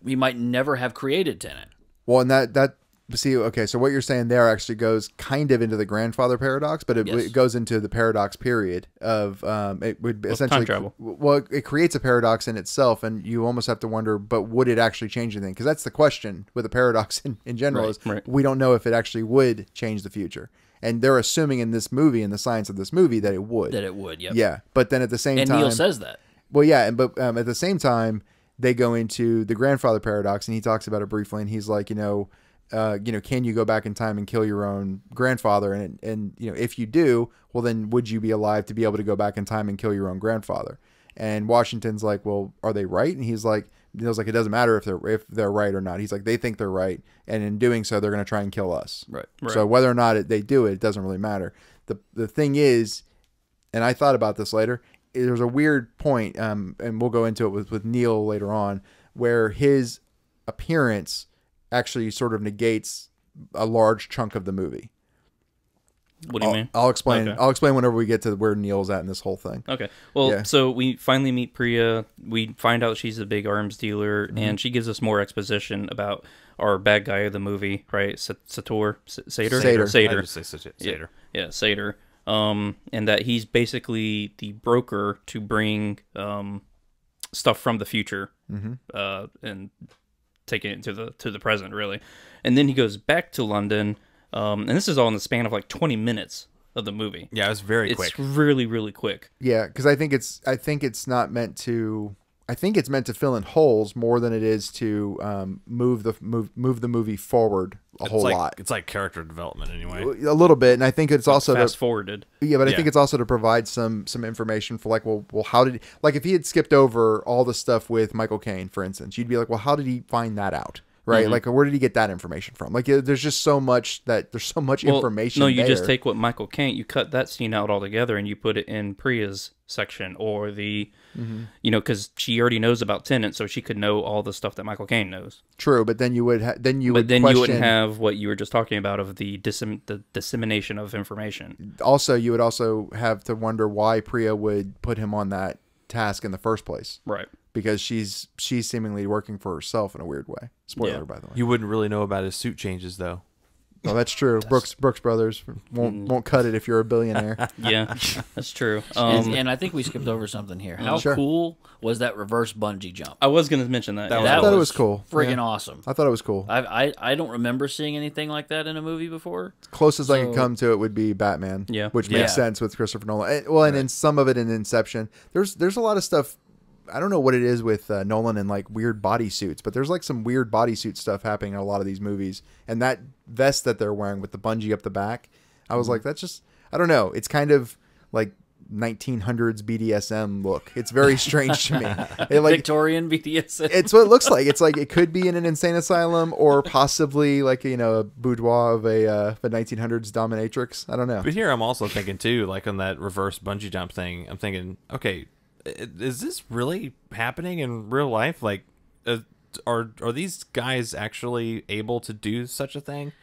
he might never have created Tenet. well, and that see, okay, so what you're saying there actually goes kind of into the grandfather paradox, but Yes. it goes into the paradox period of it would essentially time travel. Well, it creates a paradox in itself, and you almost have to wonder, but would it actually change anything? Because that's the question with a paradox in general. Right, is right. We don't know if it actually would change the future, and they're assuming in this movie, in the science of this movie, that it would. That it would, yep. Yeah, but then at the same And time, Neil says that. well, yeah, but at the same time, they go into the grandfather paradox, and he talks about it briefly, and he's like, can you go back in time and kill your own grandfather? And if you do, well, then would you be alive to be able to go back in time and kill your own grandfather? And Washington's like, well, are they right? And Neil's like, it doesn't matter if they're right or not. He's like, they think they're right, and in doing so, they're going to try and kill us. Right. So whether or not they do it doesn't really matter. The thing is, and I thought about this later, there's a weird point, and we'll go into it with Neil later on, where his appearance actually sort of negates a large chunk of the movie. What do you mean? I'll explain. Okay. I'll explain whenever we get to where Neil's at in this whole thing. Okay. Well, Yeah. so we finally meet Priya. We find out she's a big arms dealer, Mm-hmm. and she gives us more exposition about our bad guy of the movie, right? Sator? Sator? Sator. I just say Sator. Yeah, Sator. And that he's basically the broker to bring stuff from the future and taking it to the present, really. And then he goes back to London, and this is all in the span of like 20 minutes of the movie. Yeah, it was very quick. It's really, really quick. Yeah, because I think it's not meant to. I think it's meant to fill in holes more than it is to move the movie forward a whole lot. It's like character development anyway. A little bit, and I think it's also Fast forwarded. Yeah, but I think it's also to provide some information for like, well, how did like if he had skipped over all the stuff with Michael Caine, for instance, you'd be like, well, how did he find that out? Right, like where did he get that information from? Like, there's just so much information. No, you there. just take what Michael Caine, you cut that scene out altogether, and you put it in Priya's section, or the, you know, because she already knows about Tenet, so she could know all the stuff that Michael Caine knows. True, but then you would you wouldn't have what you were just talking about of the dissemination of information. Also, you would also have to wonder why Priya would put him on that task in the first place. Right. Because she's seemingly working for herself in a weird way. Spoiler, by the way. You wouldn't really know about his suit changes, though. Well, that's true. Brooks Brothers won't cut it if you're a billionaire. Yeah, that's true. And I think we skipped over something here. How cool was that reverse bungee jump? I was going to mention that. I thought it was cool. Friggin' awesome. I thought it was cool. I don't remember seeing anything like that in a movie before. Closest I could come to it would be Batman. Yeah. Which makes sense with Christopher Nolan. Well, and in some of it in Inception. There's a lot of stuff. I don't know what it is with Nolan and like weird bodysuits, but there's like some weird bodysuit stuff happening in a lot of these movies. And that vest that they're wearing with the bungee up the back, I was like, that's just, I don't know. It's kind of like 1900s BDSM look. It's very strange to me. Victorian BDSM. It's what it looks like. It's like it could be in an insane asylum or possibly like, you know, a boudoir of a 1900s dominatrix. I don't know. But here I'm also thinking too, like on that reverse bungee jump thing, I'm thinking, okay, is this really happening in real life? Like, are these guys actually able to do such a thing?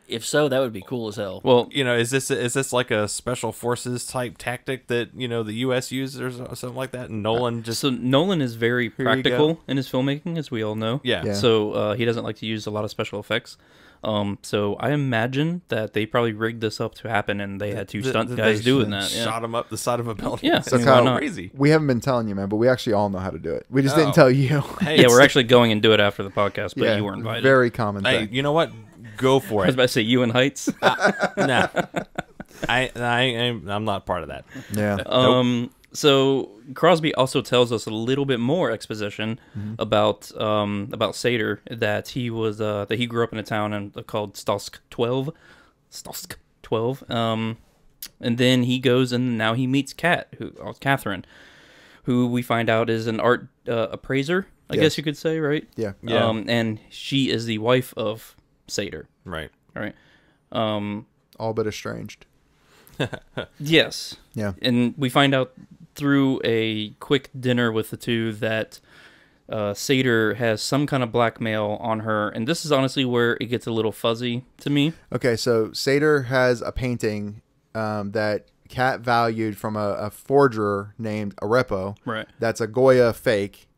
If so, that would be cool as hell. Well, you know, is this like a special forces type tactic that, you know, the U.S. uses or something like that? And Nolan so Nolan is very practical in his filmmaking, as we all know. Yeah. So he doesn't like to use a lot of special effects. So I imagine that they probably rigged this up to happen, and they had two stunt guys doing that. Yeah. Shot him up the side of a building. Yeah, So I mean, Kyle, why not? Crazy. we haven't been telling you, man, but we actually all know how to do it. We just didn't tell you. Hey, Yeah, we're actually going and do it after the podcast, but you weren't invited. Very common Hey, thing. you know what? Go for I was it. about to say you and Heights. Nah. I'm not part of that. Yeah. So Crosby also tells us a little bit more exposition about Sator, that he was that he grew up in a town called Stalsk 12. And then he goes and now he meets Catherine, who we find out is an art appraiser, I guess you could say, right? Yeah. Yeah. And she is the wife of Sator. Right. Right. All but estranged. Yes. Yeah. And we find out through a quick dinner with the two that Sator has some kind of blackmail on her. And this is honestly where it gets a little fuzzy to me. Okay, so Sator has a painting that Kat valued from a forger named Arepo. Right. That's a Goya fake.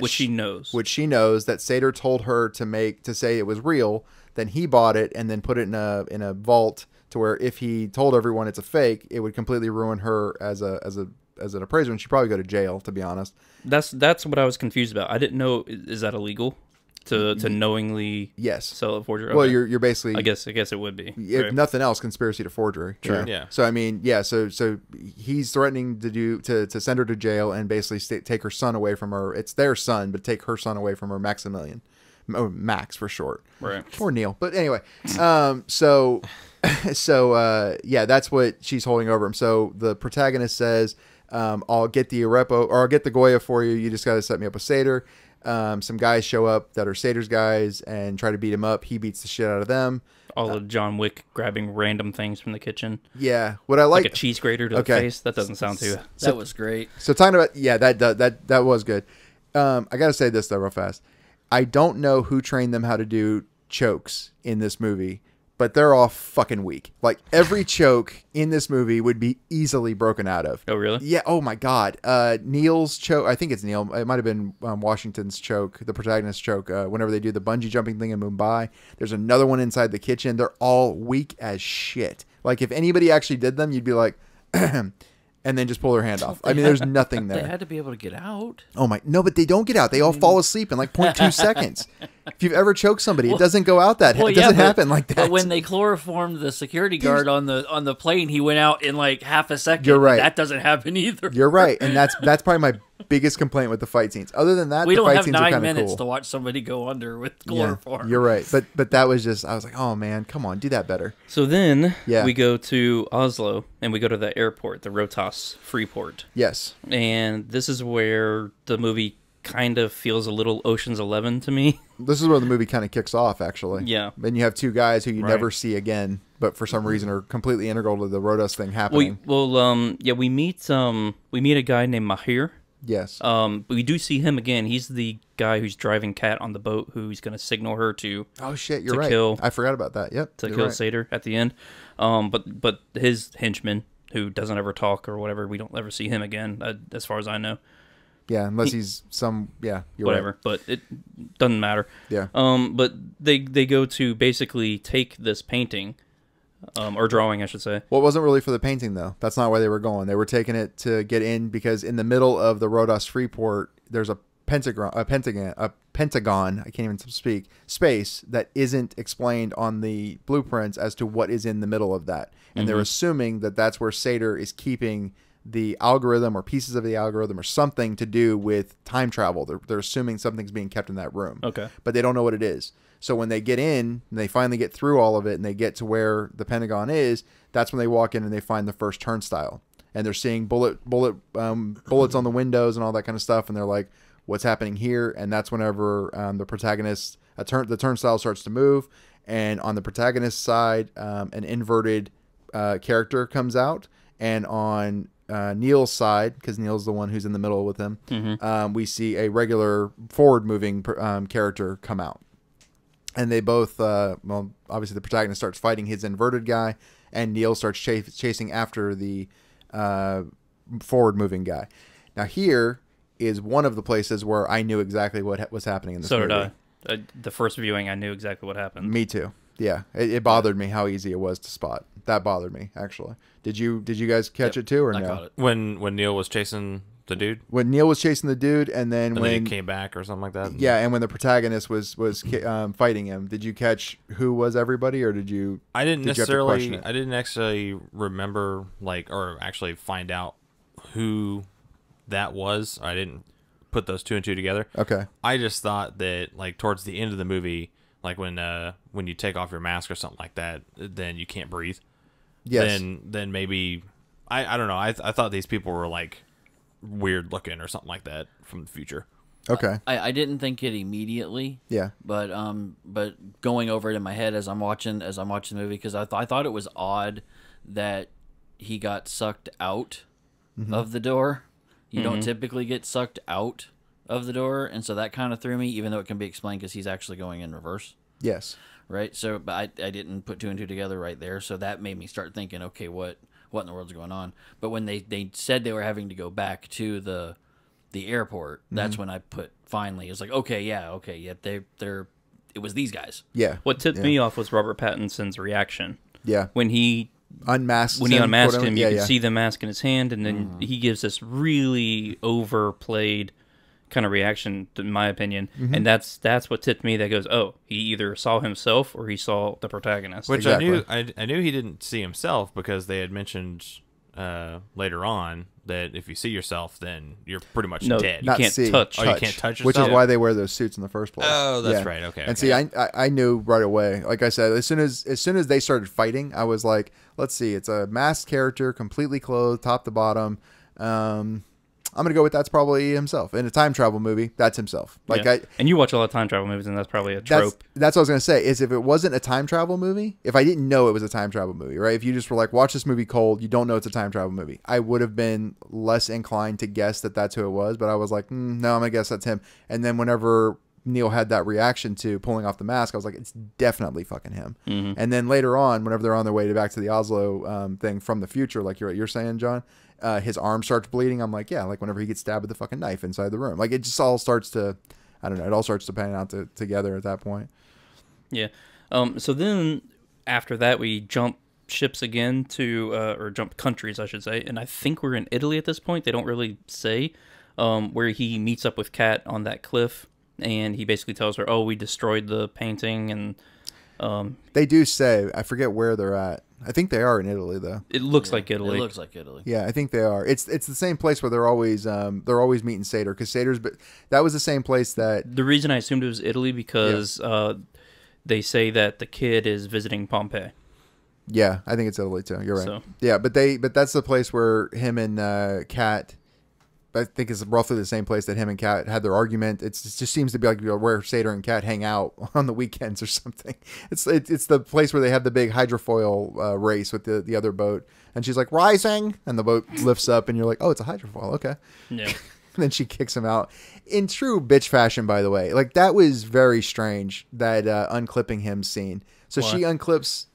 Which she knows. Which she knows that Sator told her to say it was real. Then he bought it and then put it in a vault to where if he told everyone it's a fake, it would completely ruin her as an appraiser, and she'd probably go to jail, to be honest. That's what I was confused about. I didn't know, is that illegal to knowingly sell a forgery? Well, Okay. you're basically, I guess it would be. if right? nothing else, conspiracy to forgery. Sure. Yeah. So I mean, so he's threatening to send her to jail and basically take her son away from her. It's their son, but take her son away from her, Maximilian, or Max for short. Right. Or Neil. But anyway, so that's what she's holding over him. So the protagonist says, I'll get the Arepo, or I'll get the Goya for you. You just got to set me up with Sator. Some guys show up that are Sator's guys and try to beat him up. He beats the shit out of them. All of John Wick grabbing random things from the kitchen. Yeah. What I like a cheese grater to the face. That doesn't sound too... That was great. So talking about, that was good. I got to say this though real fast. I don't know who trained them how to do chokes in this movie, but they're all fucking weak. Like every choke in this movie would be easily broken out of. Oh, really? Yeah. Oh my God. Neil's choke. I think it's Neil. It might have been Washington's choke, the protagonist's choke. Whenever they do the bungee jumping thing in Mumbai, there's another one inside the kitchen. They're all weak as shit. Like if anybody actually did them, you'd be like, and then just pull their hand off. I mean, there's nothing They there. had to be able to get out. Oh my, no, but they don't get out. They all fall asleep in like 0.2 seconds. If you've ever choked somebody, it doesn't go out that. It doesn't happen like that. But when they chloroformed the security guard on the plane, he went out in like half a second. You're right. That doesn't happen either. You're right, and that's probably my biggest complaint with the fight scenes. Other than that, We the don't fight have scenes are 9 kind of minutes cool. to watch somebody go under with Yeah, chloroform. you're right, but that was just, I was like, oh man, come on, do that better. So then Yeah. we go to Oslo and we go to the airport, the Rotas Freeport. Yes, And this is where the movie kind of feels a little Ocean's 11 to me. this is where the movie kind of kicks off, actually. Yeah. Then you have two guys who you Right. never see again, but for some reason are completely integral to the Rodas thing We happening. we meet a guy named Mahir. Yes. But we do see him again. He's the guy who's driving Kat on the boat, who's going to signal her to Oh shit, you're to right. kill- I forgot about that. Yep. you're kill right. Sater at the end. But his henchman, who doesn't ever talk or whatever, we don't ever see him again, as far as I know. Yeah, unless he's some. Yeah, you're Whatever, but it doesn't matter. Yeah. But they go to basically take this painting, or drawing, I should say. Well, it wasn't really for the painting though. That's not where they were going. They were taking it to get in because in the middle of the Rodas Freeport, there's a pentagon. I can't even speak. Space that isn't explained on the blueprints as to what is in the middle of that, and they're assuming that that's where Sater is keeping the algorithm or pieces of the algorithm or something to do with time travel. They're assuming something's being kept in that room. Okay. But they don't know what it is. So when they get in and they finally get through all of it and they get to where the Pentagon is, that's when they walk in and they find the first turnstile. And they're seeing bullets on the windows and all that kind of stuff. And they're like, what's happening here? And that's whenever the protagonist, the turnstile starts to move. And on the protagonist's side, an inverted character comes out. And on Neil's side, because Neil's the one who's in the middle with him, we see a regular forward-moving character come out. And they both, obviously the protagonist starts fighting his inverted guy, and Neil starts chasing after the forward-moving guy. Now here is one of the places where I knew exactly what was happening in this movie. So did I. The first viewing, I knew exactly what happened. Me too. Yeah, it bothered me how easy it was to spot. That bothered me actually. Did you guys catch it too or I no? caught it. When Neil was chasing the dude, When Neil was chasing the dude, and then and when then he came back or something like that. yeah, and when the protagonist was fighting him, did you catch who was everybody, or did you? I didn't Did you have to question it? necessarily. I didn't actually remember or actually find out who that was. I didn't put those two and two together. Okay. I just thought that towards the end of the movie, when you take off your mask or something like that, then you can't breathe. Yes. Then maybe I don't know. I thought these people were weird looking or something like that from the future. Okay. I didn't think it immediately. Yeah. But going over it in my head as I'm watching the movie, because I thought it was odd that he got sucked out of the door. You don't typically get sucked out of the door, and so that kind of threw me. Even though it can be explained because he's actually going in reverse, Yes. right? So, but I didn't put two and two together right there, so that made me start thinking, okay, what in the world's going on? But when they said they were having to go back to the airport, that's when I put finally. It was like, yeah, they're it was these guys. Yeah. What tipped me off was Robert Pattinson's reaction Yeah. when he Unmasked. unmasked quote, him. You yeah, can yeah. see the mask in his hand, and then he gives this really overplayed kind of reaction, in my opinion. And that's what tipped me. That goes, oh, he either saw himself or he saw the protagonist. Which Exactly. I knew he didn't see himself because they had mentioned later on that if you see yourself, then you're pretty much No, dead. you can't see, touch. Oh, you can't touch Which is yourself? why they wear those suits in the first place. Oh, that's right. Okay, And okay. see, I knew right away. Like I said, as soon as they started fighting, I was like, let's see, it's a masked character, completely clothed, top to bottom. I'm gonna go with that's probably himself in a time travel movie. That's himself. Like Yeah. And you watch a lot of time travel movies, and that's probably a trope. That's what I was gonna say. Is if it wasn't a time travel movie, if I didn't know it was a time travel movie, right? If you just were like, watch this movie cold, you don't know it's a time travel movie, I would have been less inclined to guess that that's who it was. But I was like, no, I'm gonna guess that's him. And then whenever Neil had that reaction to pulling off the mask, I was like, it's definitely fucking him. And then later on, whenever they're on their way back to the Oslo thing from the future, like you're saying, John, his arm starts bleeding. I'm like, yeah, like whenever he gets stabbed with the fucking knife inside the room, like it just all starts to, I don't know, it all starts to pan out together at that point. Yeah. So then after that, we jump ships again to, or jump countries, I should say, and I think we're in Italy at this point. They don't really say, where he meets up with Kat on that cliff, and he basically tells her, "Oh, we destroyed the painting," and They do say, I forget where they're at. I think they are in Italy, though. it looks like Italy. It looks like Italy. Yeah, I think they are. It's the same place where they're always meeting Sator, because Sator's. But that was the same place that. The reason I assumed it was Italy because they say that the kid is visiting Pompeii. Yeah, I think it's Italy too. You're right. So- Yeah, but that's the place where him and Kat. I think it's roughly the same place that him and Kat had their argument. It just seems to be like where Sator and Kat hang out on the weekends or something. It's the place where they have the big hydrofoil race with the other boat. And she's like, "Rising!" And the boat lifts up, and you're like, "Oh, it's a hydrofoil. Okay." Yeah. And then she kicks him out. In true bitch fashion, by the way. Like, that was very strange, that unclipping him scene. So Why? she unclips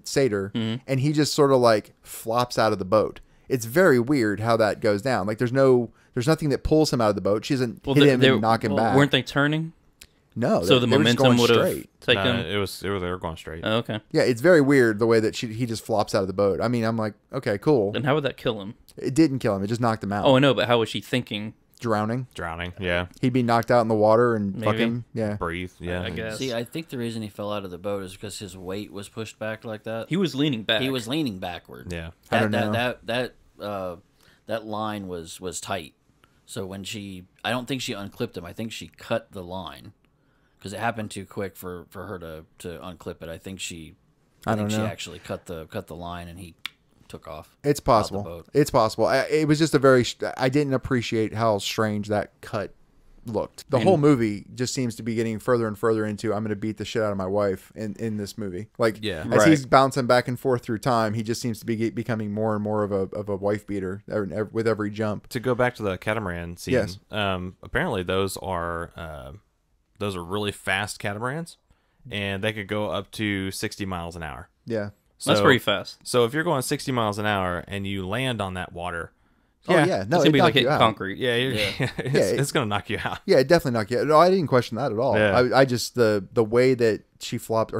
Sator, and he just sort of like flops out of the boat. It's very weird how that goes down. Like, there's nothing that pulls him out of the boat. She doesn't hit him and knock him back. Weren't they turning? No. So the they were just momentum going would have straight. taken. No, they were going straight. Oh, okay. Yeah, it's very weird the way that he just flops out of the boat. I mean, I'm like, okay, cool. Then how would that kill him? It didn't kill him. It just knocked him out. Oh, I know, but how was she thinking? Drowning. Drowning. Yeah. He'd be knocked out in the water and Maybe. fucking, yeah. Breathe. Yeah. I guess. See, I think the reason he fell out of the boat is because his weight was pushed back like that. He was leaning back. He was leaning backward. Yeah. I don't know. That line was tight. So when I don't think she unclipped him. I think she cut the line because it happened too quick for her to unclip it. I think she actually cut the line and he took off. It's out the possible. boat. It's possible. It was just I didn't appreciate how strange that cut looked. The whole movie just seems to be getting further and further into, I'm going to beat the shit out of my wife in this movie. Like, Yeah. as Right. he's bouncing back and forth through time, he just seems to be becoming more and more of a wife beater with every jump. To go back to the catamaran scene, Yes. Apparently those are really fast catamarans, and they could go up to 60 miles an hour. Yeah. That's pretty fast. So if you're going 60 miles an hour and you land on that water, Oh, yeah. No, It's gonna it be like knocked you hitting out. concrete. it's going to knock you out. Yeah, it definitely knocked you out. No, I didn't question that at all. Yeah. I just, the way that he flops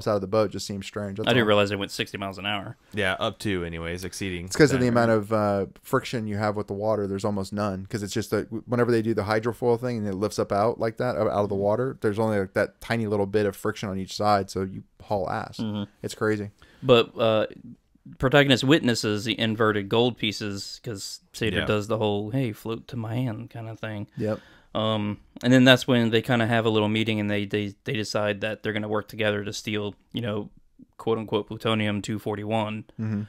out of the boat just seems strange. That's I didn't all. realize it went 60 miles an hour. Yeah, up to anyways, exceeding. It's because of the that. amount of friction you have with the water. There's almost none, because it's just that whenever they do the hydrofoil thing and it lifts up out like that out of the water, there's only like that tiny little bit of friction on each side, so you haul ass. It's crazy. But protagonist witnesses the inverted gold pieces because Sator Yeah. does the whole "hey, float to my hand" kind of thing. Yep. And then that's when they kind of have a little meeting and they decide that they're going to work together to steal, quote unquote plutonium 241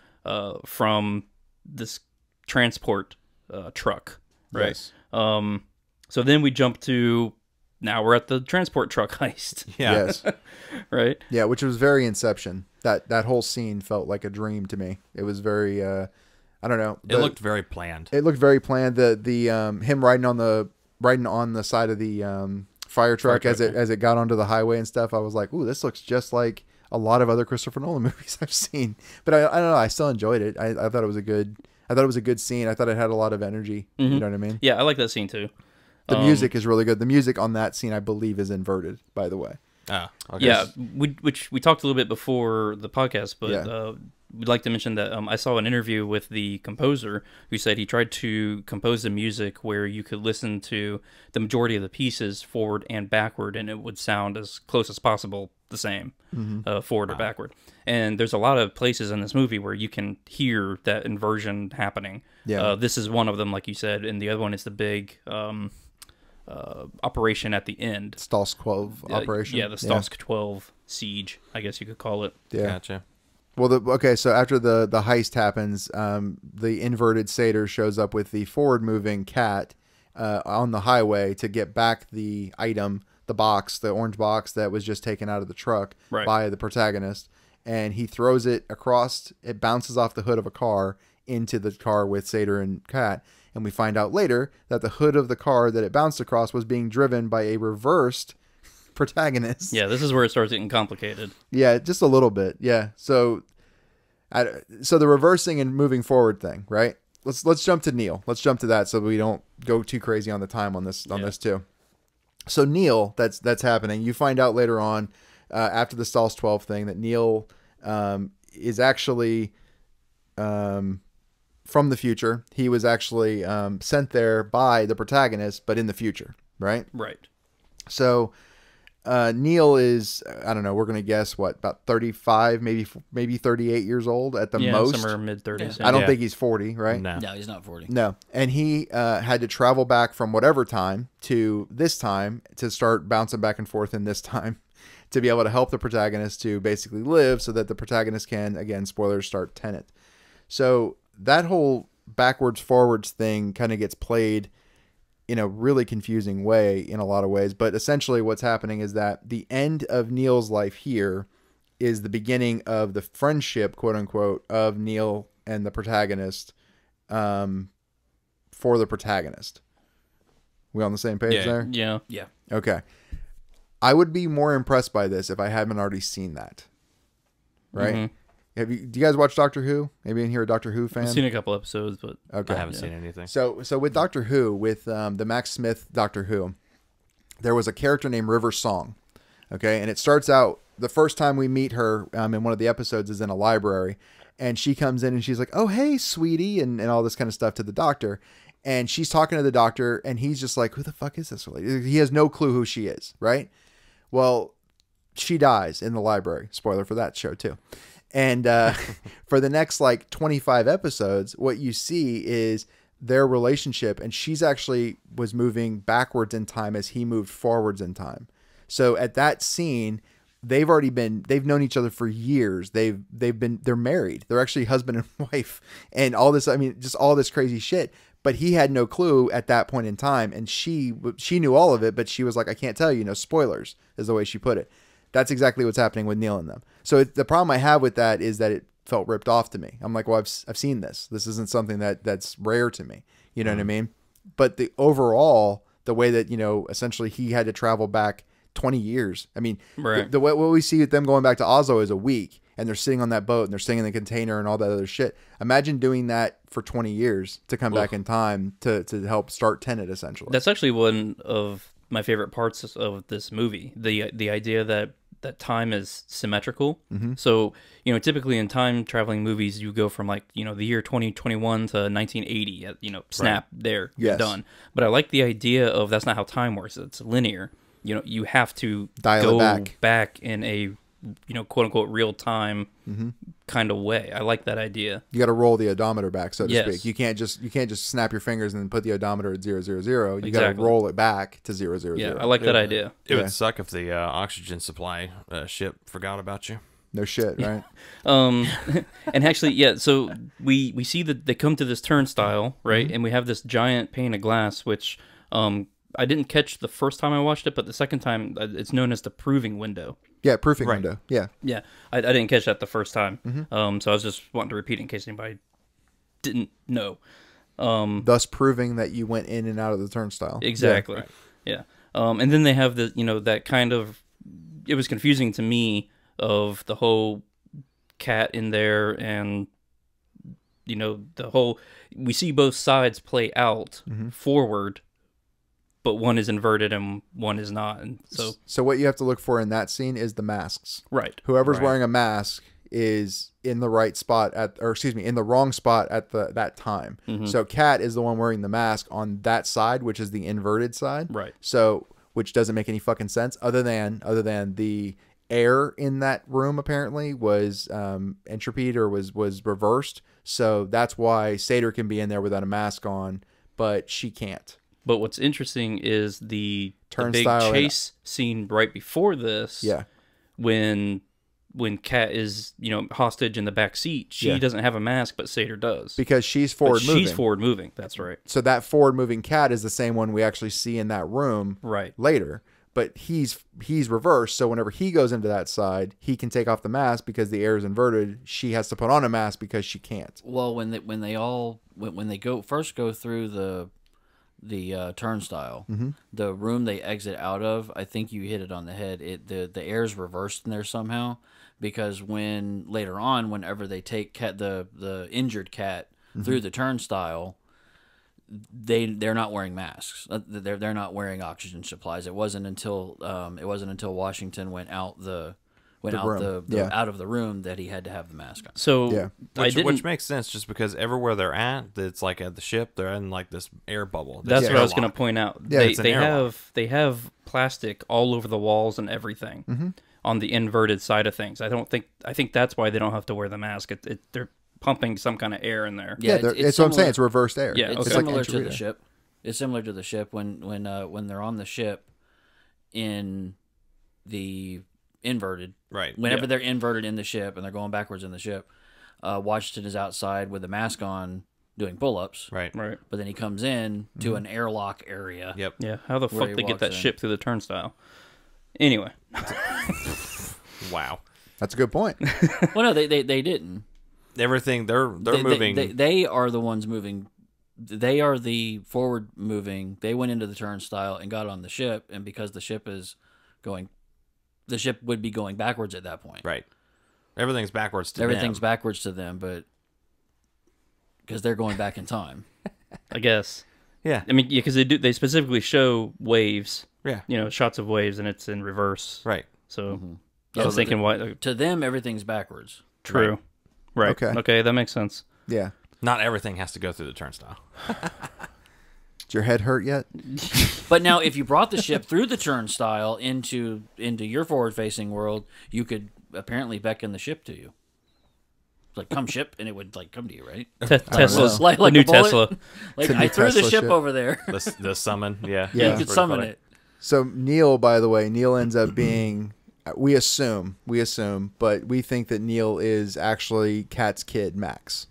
from this transport truck, right? Yes. So then we jump to now we're at the transport truck heist, Yeah. Yes. right? Yeah, which was very Inception. That whole scene felt like a dream to me. It was very I don't know. It looked very planned. It looked very planned. The him riding on the side of the fire truck as it got onto the highway and stuff. I was like, ooh, this looks just like a lot of other Christopher Nolan movies I've seen. But I don't know. I still enjoyed it. I thought it was a good scene. I thought it had a lot of energy. You know what I mean? Yeah, I like that scene too. The music is really good. The music on that scene, I believe, is inverted. By the way. Oh, okay. Yeah, which we talked a little bit before the podcast, but Yeah. we'd like to mention that I saw an interview with the composer who said he tried to compose the music where you could listen to the majority of the pieces forward and backward, and it would sound as close as possible the same, forward or backward. And there's a lot of places in this movie where you can hear that inversion happening. Yeah. This is one of them, like you said, and the other one is the big operation at the end. Stalsk 12 operation. Yeah, the Stalsk 12 siege, I guess you could call it. Yeah. Gotcha. Well, so after the heist happens, the inverted Satyr shows up with the forward-moving cat on the highway to get back the item, the box, the orange box that was just taken out of the truck by the protagonist, and he throws it across. It bounces off the hood of a car into the car with Satyr and Cat, and we find out later that the hood of the car that it bounced across was being driven by a reversed protagonist. Yeah, this is where it starts getting complicated. Yeah, just a little bit. Yeah. So the reversing and moving forward thing, right? Let's jump to Neil. Let's jump to that so we don't go too crazy on the time on this too. So Neil, that's happening. You find out later on after the Stalls 12 thing that Neil is actually from the future. He was actually sent there by the protagonist, but in the future, right? Right. So Neil is, I don't know, we're going to guess what, about 35, maybe 38 years old at the most. Somewhere mid-30s. I don't think he's 40, right? No. No, he's not 40. No. And he had to travel back from whatever time to this time to start bouncing back and forth in this time to be able to help the protagonist to basically live so that the protagonist can, again, spoilers, start Tenet. So that whole backwards forwards thing kind of gets played in a really confusing way in a lot of ways. But essentially what's happening is that the end of Neil's life here is the beginning of the friendship, quote unquote, of Neil and the protagonist for the protagonist. We on the same page there? Yeah. Yeah. Okay. I would be more impressed by this if I hadn't already seen that. Right? Mm-hmm. Do you guys watch Doctor Who? Maybe in here a Doctor Who fan? I've seen a couple episodes, but Okay. I haven't seen anything. So with Doctor Who, with the Max Smith Doctor Who, there was a character named River Song. Okay, and it starts out, the first time we meet her in one of the episodes is in a library, and she comes in and she's like, "Oh, hey, sweetie," and all this kind of stuff to the doctor. And she's talking to the doctor, and he's just like, "Who the fuck is this lady?" He has no clue who she is, right? Well, she dies in the library. Spoiler for that show, too. And for the next, 25 episodes, what you see is their relationship, and she's actually was moving backwards in time as he moved forwards in time. So at that scene, they've known each other for years. They're married. They're actually husband and wife, and all this. I mean, just all this crazy shit. But he had no clue at that point in time, and she knew all of it, but she was like, "I can't tell you, no spoilers," is the way she put it. That's exactly what's happening with Neil and them. So the problem I have with that is that it felt ripped off to me. I'm like, well, I've seen this. This isn't something that's rare to me. You know what I mean? But the overall, the way that, essentially he had to travel back 20 years. I mean, Right. the way what we see with them going back to Oslo is a week, and they're sitting on that boat and they're sitting in the container and all that other shit. Imagine doing that for 20 years to come back in time to help start Tenet, essentially. that's actually one of my favorite parts of this movie. The idea that time is symmetrical. Mm-hmm. So, typically in time traveling movies, you go from the year 2021 to 1980, snap, there, you're Yes. done. But I like the idea of that's not how time works. It's linear. You have to Dial it go back. in a, quote unquote real time kind of way. I like that idea. You got to roll the odometer back, so to Yes. speak. You can't just snap your fingers and then put the odometer at 000. You got to Exactly. roll it back to 000. Yeah, I like that idea. It Yeah. would suck if the oxygen supply ship forgot about you. No shit, right? And actually, yeah, so we see that they come to this turnstile, right? And we have this giant pane of glass, which I didn't catch the first time I watched it, but the second time, it's known as the proving window. Yeah, proofing Right. window. Yeah. Yeah, I didn't catch that the first time. So I was just wanting to repeat it in case anybody didn't know. Thus proving that you went in and out of the turnstile. Exactly. Yeah. And then they have the, that kind of, it was confusing to me of the whole cat in there and, the whole, we see both sides play out forward, but one is inverted and one is not. And So what you have to look for in that scene is the masks. right. Whoever's Right. wearing a mask is in the right spot in the wrong spot at that time. So Kat is the one wearing the mask on that side, which is the inverted side. Right. So, which doesn't make any fucking sense other than the air in that room apparently was entropied or was reversed. So that's why Sator can be in there without a mask on, but she can't. But what's interesting is the big Turnstile and- chase scene right before this. Yeah. When Kat is, hostage in the back seat, she Yeah. doesn't have a mask, but Sator does. Because she's But forward moving. she's forward moving. That's right. So that forward moving cat is the same one we actually see in that room Right. later. But he's reversed, so whenever he goes into that side, he can take off the mask because the air is inverted. She has to put on a mask because she can't. Well, when they go through the turnstile, the room they exit out of, I think you hit it on the head. The air's reversed in there somehow, because when later on, whenever they take the injured cat through the turnstile, they're not wearing masks. They're not wearing oxygen supplies. It wasn't until Washington went out went The out room. Yeah. out of the room that he had to have the mask on. So Yeah. Which makes sense just because everywhere they're at, it's like at the ship, they're in like this air bubble. That's This what I was airlock. going to point out. Yeah, they it's an they airlock. have plastic all over the walls and everything on the inverted side of things. I think that's why they don't have to wear the mask. They're pumping some kind of air in there. Yeah, it's what I'm saying. It's reversed air. Yeah, It's okay. similar like to the Enchilada. ship. It's similar to the ship when they're on the ship in the inverted. Right. Whenever Yeah. they're inverted in the ship and they're going backwards in the ship, Washington is outside with the mask on doing pull-ups. Right. Right. But then he comes in to an airlock area. Yep. Yeah. How the Where fuck he they get walks that in. ship through the turnstile? Anyway, Wow. That's a good point. Well, no, they didn't. Everything they're moving. They are the ones moving. They are the forward moving. They went into the turnstile and got on the ship, and because the ship is going, the ship would be going backwards at that point. right. Everything's backwards to Everything's them. backwards to them, but because they're going back in time. I guess. Yeah. I mean, yeah, because they specifically show waves. Yeah. You know, shots of waves, and it's in reverse. Right. So Yeah, I was so thinking, why? To them, everything's backwards. True. Right. Okay. Okay, that makes sense. Yeah. Not everything has to go through the turnstile. Did your head hurt yet? But now, if you brought the ship through the turnstile into your forward-facing world, you could apparently beckon the ship to you. Like, come ship, and it would like come to you, right? Tesla's Like the new a bullet. Tesla. Like, It's a new I threw the Tesla ship ship. over there. The summon. Yeah. Yeah. You That's could pretty summon funny. it. So Neil, by the way, Neil ends up being. We assume, but we think that Neil is actually Kat's kid, Max.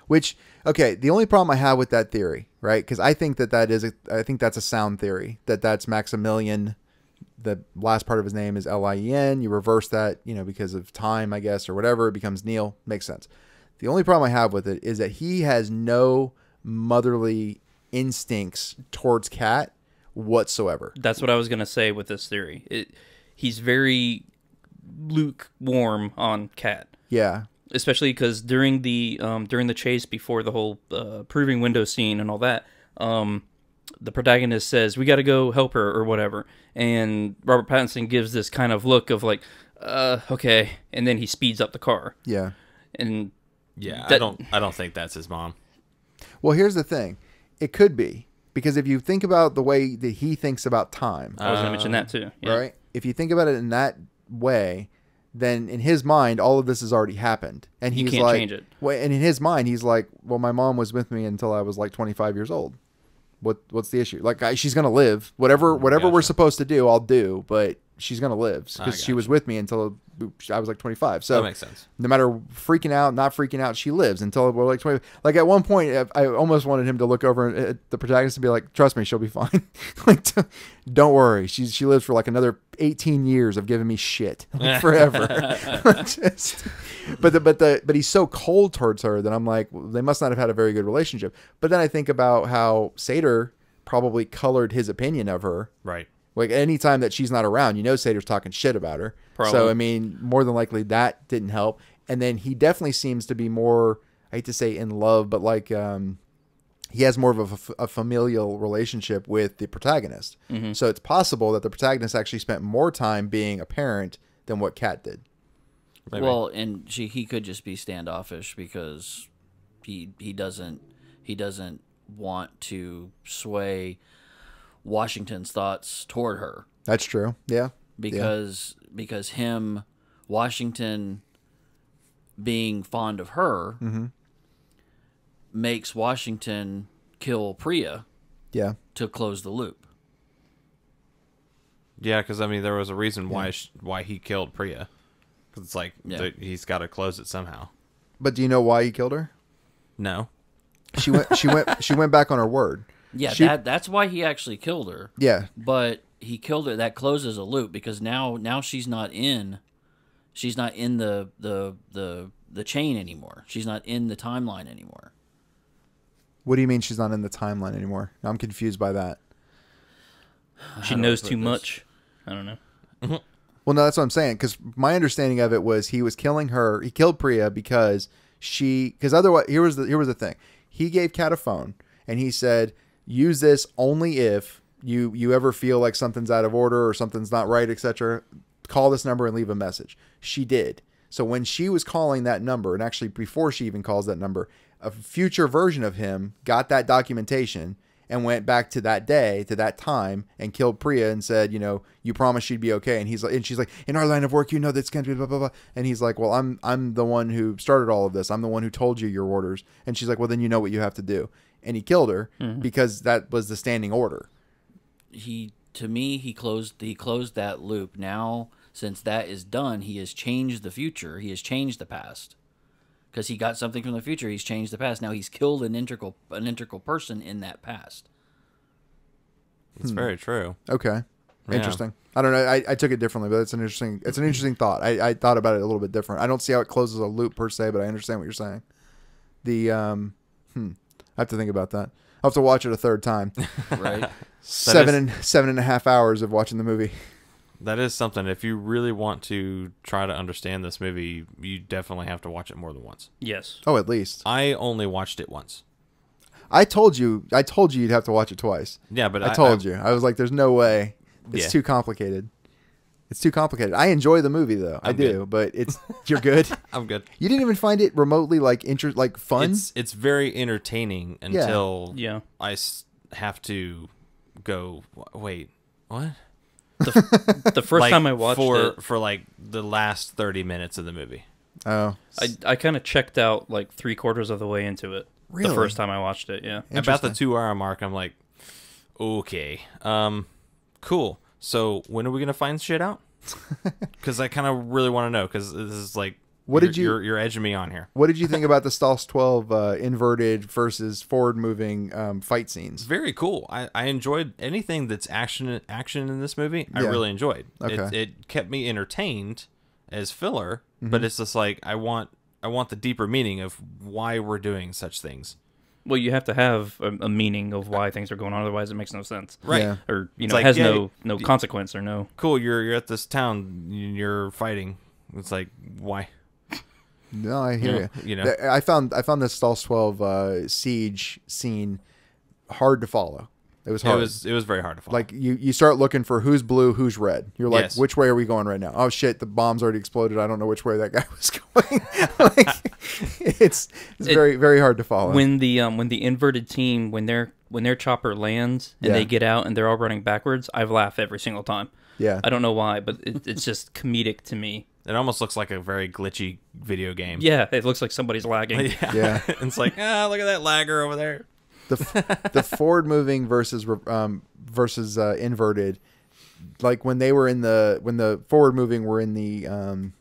Which, okay, the only problem I have with that theory, right? Because I think I think that's a sound theory. That's Maximilian. The last part of his name is Lien. You reverse that, because of time, I guess, or whatever. It becomes Neil. Makes sense. The only problem I have with it is that he has no motherly instincts towards Kat whatsoever. That's what I was gonna say with this theory. He's very lukewarm on Kat, Yeah. especially because during the chase before the whole proving window scene and all that, the protagonist says we got to go help her or whatever, and Robert Pattinson gives this kind of look of like, okay, and then he speeds up the car, Yeah. and Yeah. That- I don't think that's his mom. Well, here's the thing. It could be. Because if you think about the way that he thinks about time, I was gonna mention that too. Yeah. right? If you think about it in that way, then in his mind, all of this has already happened. And You he's can't like, change it. Well, and in his mind, he's like, well, my mom was with me until I was like 25 years old. What's the issue? Like, she's going to live. Whatever we're Gotcha. supposed to do, I'll do. But she's going to live I because she gotcha. was with me until I was like 25. So That makes sense. no matter freaking out, not freaking out, she lives until we're like 20. Like at one point, I almost wanted him to look over at the protagonist and be like, "Trust me, she'll be fine. Like, don't worry. She lives for like another 18 years of giving me shit, like, forever." But he's so cold towards her that I'm like, well, they must not have had a very good relationship. But then I think about how Sater probably colored his opinion of her. Right. Like anytime that she's not around, Sater's talking shit about her. Probably. So I mean, more than likely that didn't help. And then he definitely seems to be more, I hate to say in love, but like he has more of a familial relationship with the protagonist. Mm-hmm. So it's possible that the protagonist actually spent more time being a parent than what Kat did. Maybe. Well, and he could just be standoffish because he doesn't want to sway Washington's thoughts toward her That's true. Yeah. because him, Washington, being fond of her makes Washington kill Priya Yeah. to close the loop. Yeah, because I mean, there was a reason why he killed Priya. Because it's like Yeah. he's got to close it somehow. But do you know why he killed her? No. She went back on her word. Yeah, She- that's why he actually killed her. Yeah. But he killed her. That closes a loop because now she's not in the chain anymore. She's not in the timeline anymore. What do you mean she's not in the timeline anymore? I'm confused by that. She How do I knows put too this? much. I don't know. Well, no, that's what I'm saying. Because my understanding of it was he was killing her. He killed Priya because otherwise, here was the thing. He gave Kat a phone and he said, use this only if you ever feel like something's out of order or something's not right, etc. call this number and leave a message. She did. So when she was calling that number, and actually before she even calls that number, a future version of him got that documentation and went back to that day, to that time, and killed Priya and said, you promised she'd be okay. And she's like, in our line of work, that's going to be blah, blah, blah. And he's like, well, I'm the one who started all of this. I'm the one who told you your orders. And she's like, well, then you know what you have to do. And he killed her because that was the standing order. To me, he closed that loop. Now, since that is done, he has changed the future. He has changed the past. Because he got something from the future, he's changed the past. Now he's killed an integral person in that past. It's very true. Okay, Yeah. interesting. I don't know. I took it differently, but it's an interesting thought. I thought about it a little bit different. I don't see how it closes a loop per se, but I understand what you're saying. I have to think about that. I'll have to watch it a third time. Right? 7.5 hours of watching the movie. That is something. If you really want to try to understand this movie, you definitely have to watch it more than once. Yes. Oh, at least. I only watched it once. I told you you'd have to watch it twice. Yeah, but I told you. I was like, there's no way. It's Yeah. too complicated. It's too complicated. I enjoy the movie though. I do, good. but you're good. I'm good. You didn't even find it remotely fun? It's very entertaining until Yeah. have to go. Wait, what? The first time I watched it, for like the last 30 minutes of the movie. Oh. I kind of checked out like 3/4 of the way into it. Really? The first time I watched it, yeah. About the 2-hour mark, I'm like, okay, cool. So when are we gonna find shit out? Because I kind of really want to know. Because this is like, you're edging me on here. What did you think about the Stalls 12 inverted versus forward moving fight scenes? Very cool. I enjoyed anything that's action in this movie. I Yeah. really enjoyed. Okay. It kept me entertained as filler, but it's just like I want the deeper meaning of why we're doing such things. Well, you have to have a meaning of why things are going on, otherwise it makes no sense. Right. Yeah. Or It's it like, has yeah, no consequence or no. Cool. You're at this town. You're fighting. It's like, why? No, I hear you. You know. I found the Stalls 12 siege scene hard to follow. It was hard. It was very hard to follow. Like you start looking for who's blue, who's red. You're like, Yes. which way are we going right now? Oh shit, the bomb's already exploded. I don't know which way that guy was going. Like, it's very very hard to follow. When the inverted team when their chopper lands and Yeah. they get out and they're all running backwards, I laugh every single time. Yeah. I don't know why, but it's just comedic to me. it almost looks like a very glitchy video game. Yeah, it looks like somebody's lagging. Yeah. It's like, look at that lagger over there. The forward moving versus inverted, like when the forward moving were in the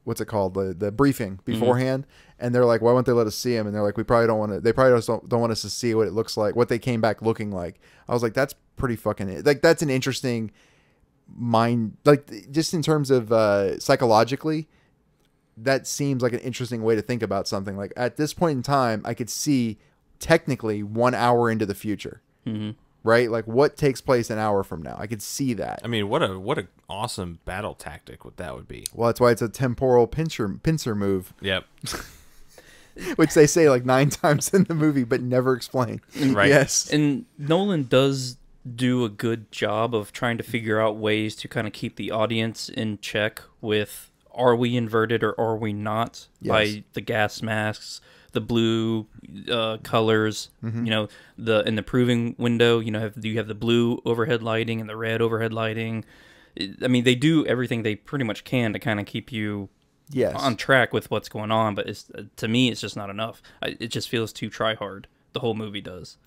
what's it called, the briefing beforehand, and they're like, why won't they let us see him? And they're like, we probably don't want to. They probably just don't want us to see what it looks like, what they came back looking like. I was like, that's pretty fucking like that's an interesting mind, like just in terms of psychologically. That seems like an interesting way to think about something. Like at this point in time, I could see technically 1 hour into the future, right? Like what takes place an hour from now. I could see that. I mean, what a awesome battle tactic that would be. Well, that's why it's a temporal pincer move, Yep. which they say like 9 times in the movie, but never explain. Right. Yes. And Nolan does do a good job of trying to figure out ways to kind of keep the audience in check with, are we inverted or are we not? Yes. By the gas masks, the blue colors, in the proving window, you have the blue overhead lighting and the red overhead lighting. I mean, they do everything they pretty much can to kind of keep you Yes. on track with what's going on, but to me, it's just not enough. It just feels too try-hard. The whole movie does.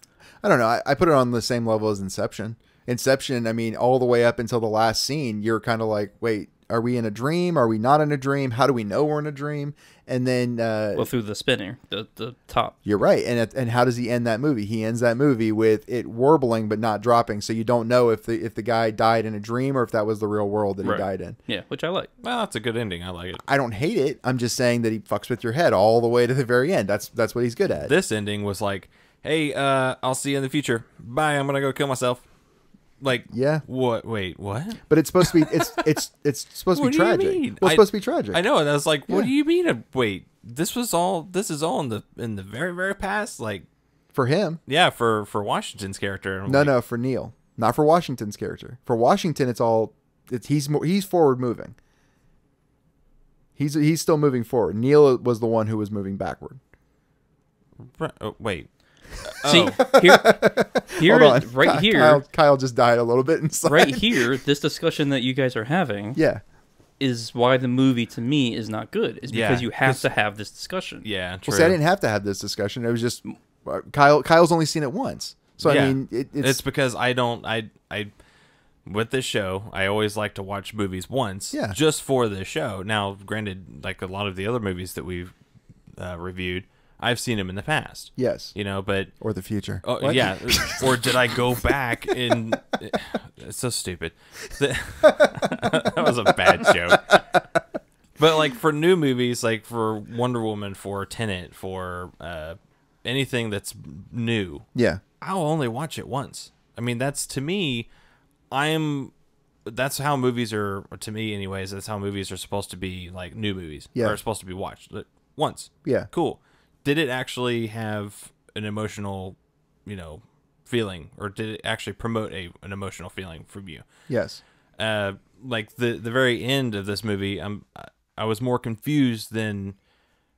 I don't know. I put it on the same level as Inception. Inception, I mean, all the way up until the last scene, you're kind of like, wait, are we in a dream? Are we not in a dream? How do we know we're in a dream? And then Well, through the spinner, the top. you're right. And how does he end that movie? He ends that movie with it warbling but not dropping, so you don't know if the guy died in a dream or if that was the real world that he Right. died in. Yeah, which I like. Well, that's a good ending. I like it. I don't hate it. I'm just saying that he fucks with your head all the way to the very end. That's what he's good at. This ending was like, hey, I'll see you in the future. Bye. I'm gonna go kill myself. Like, Yeah. What? Wait, what? But it's supposed to be it's supposed to What be do you tragic. mean? Well, it's supposed to be tragic. I know, and I was like, what Yeah. do you mean? Wait, this is all in the very very past. Like, For him. yeah, for Washington's character. I'm No, like, no, for Neil. Not for Washington's character. For Washington, he's forward moving. He's still moving forward. Neil was the one who was moving backward. Oh, wait. See, Oh. here, Hold on. right here, Kyle just died a little bit inside. right here, this discussion that you guys are having Yeah. is why the movie to me is not good. Is because Yeah, you have to have this discussion. Yeah, true. Well, see, I didn't have to have this discussion. It was just Kyle's only seen it once. So Yeah. I mean, it's because I don't. I with this show, I always like to watch movies once, Yeah. just for this show. Now, granted, like a lot of the other movies that we've reviewed, I've seen them in the past. yes, You know, but or the future. oh, What? yeah, or did I go back and? It's so stupid. That was a bad joke. But like for new movies, like for Wonder Woman, for Tenet, for anything that's new, Yeah. I'll only watch it once. I mean, that's to me. That's how movies are, to me anyways, that's how movies are supposed to be, like new movies. Yeah. Are supposed to be watched once. Yeah. Cool. Did it actually have an emotional, feeling, or did it actually promote an emotional feeling from you? Yes. Like the very end of this movie, I was more confused than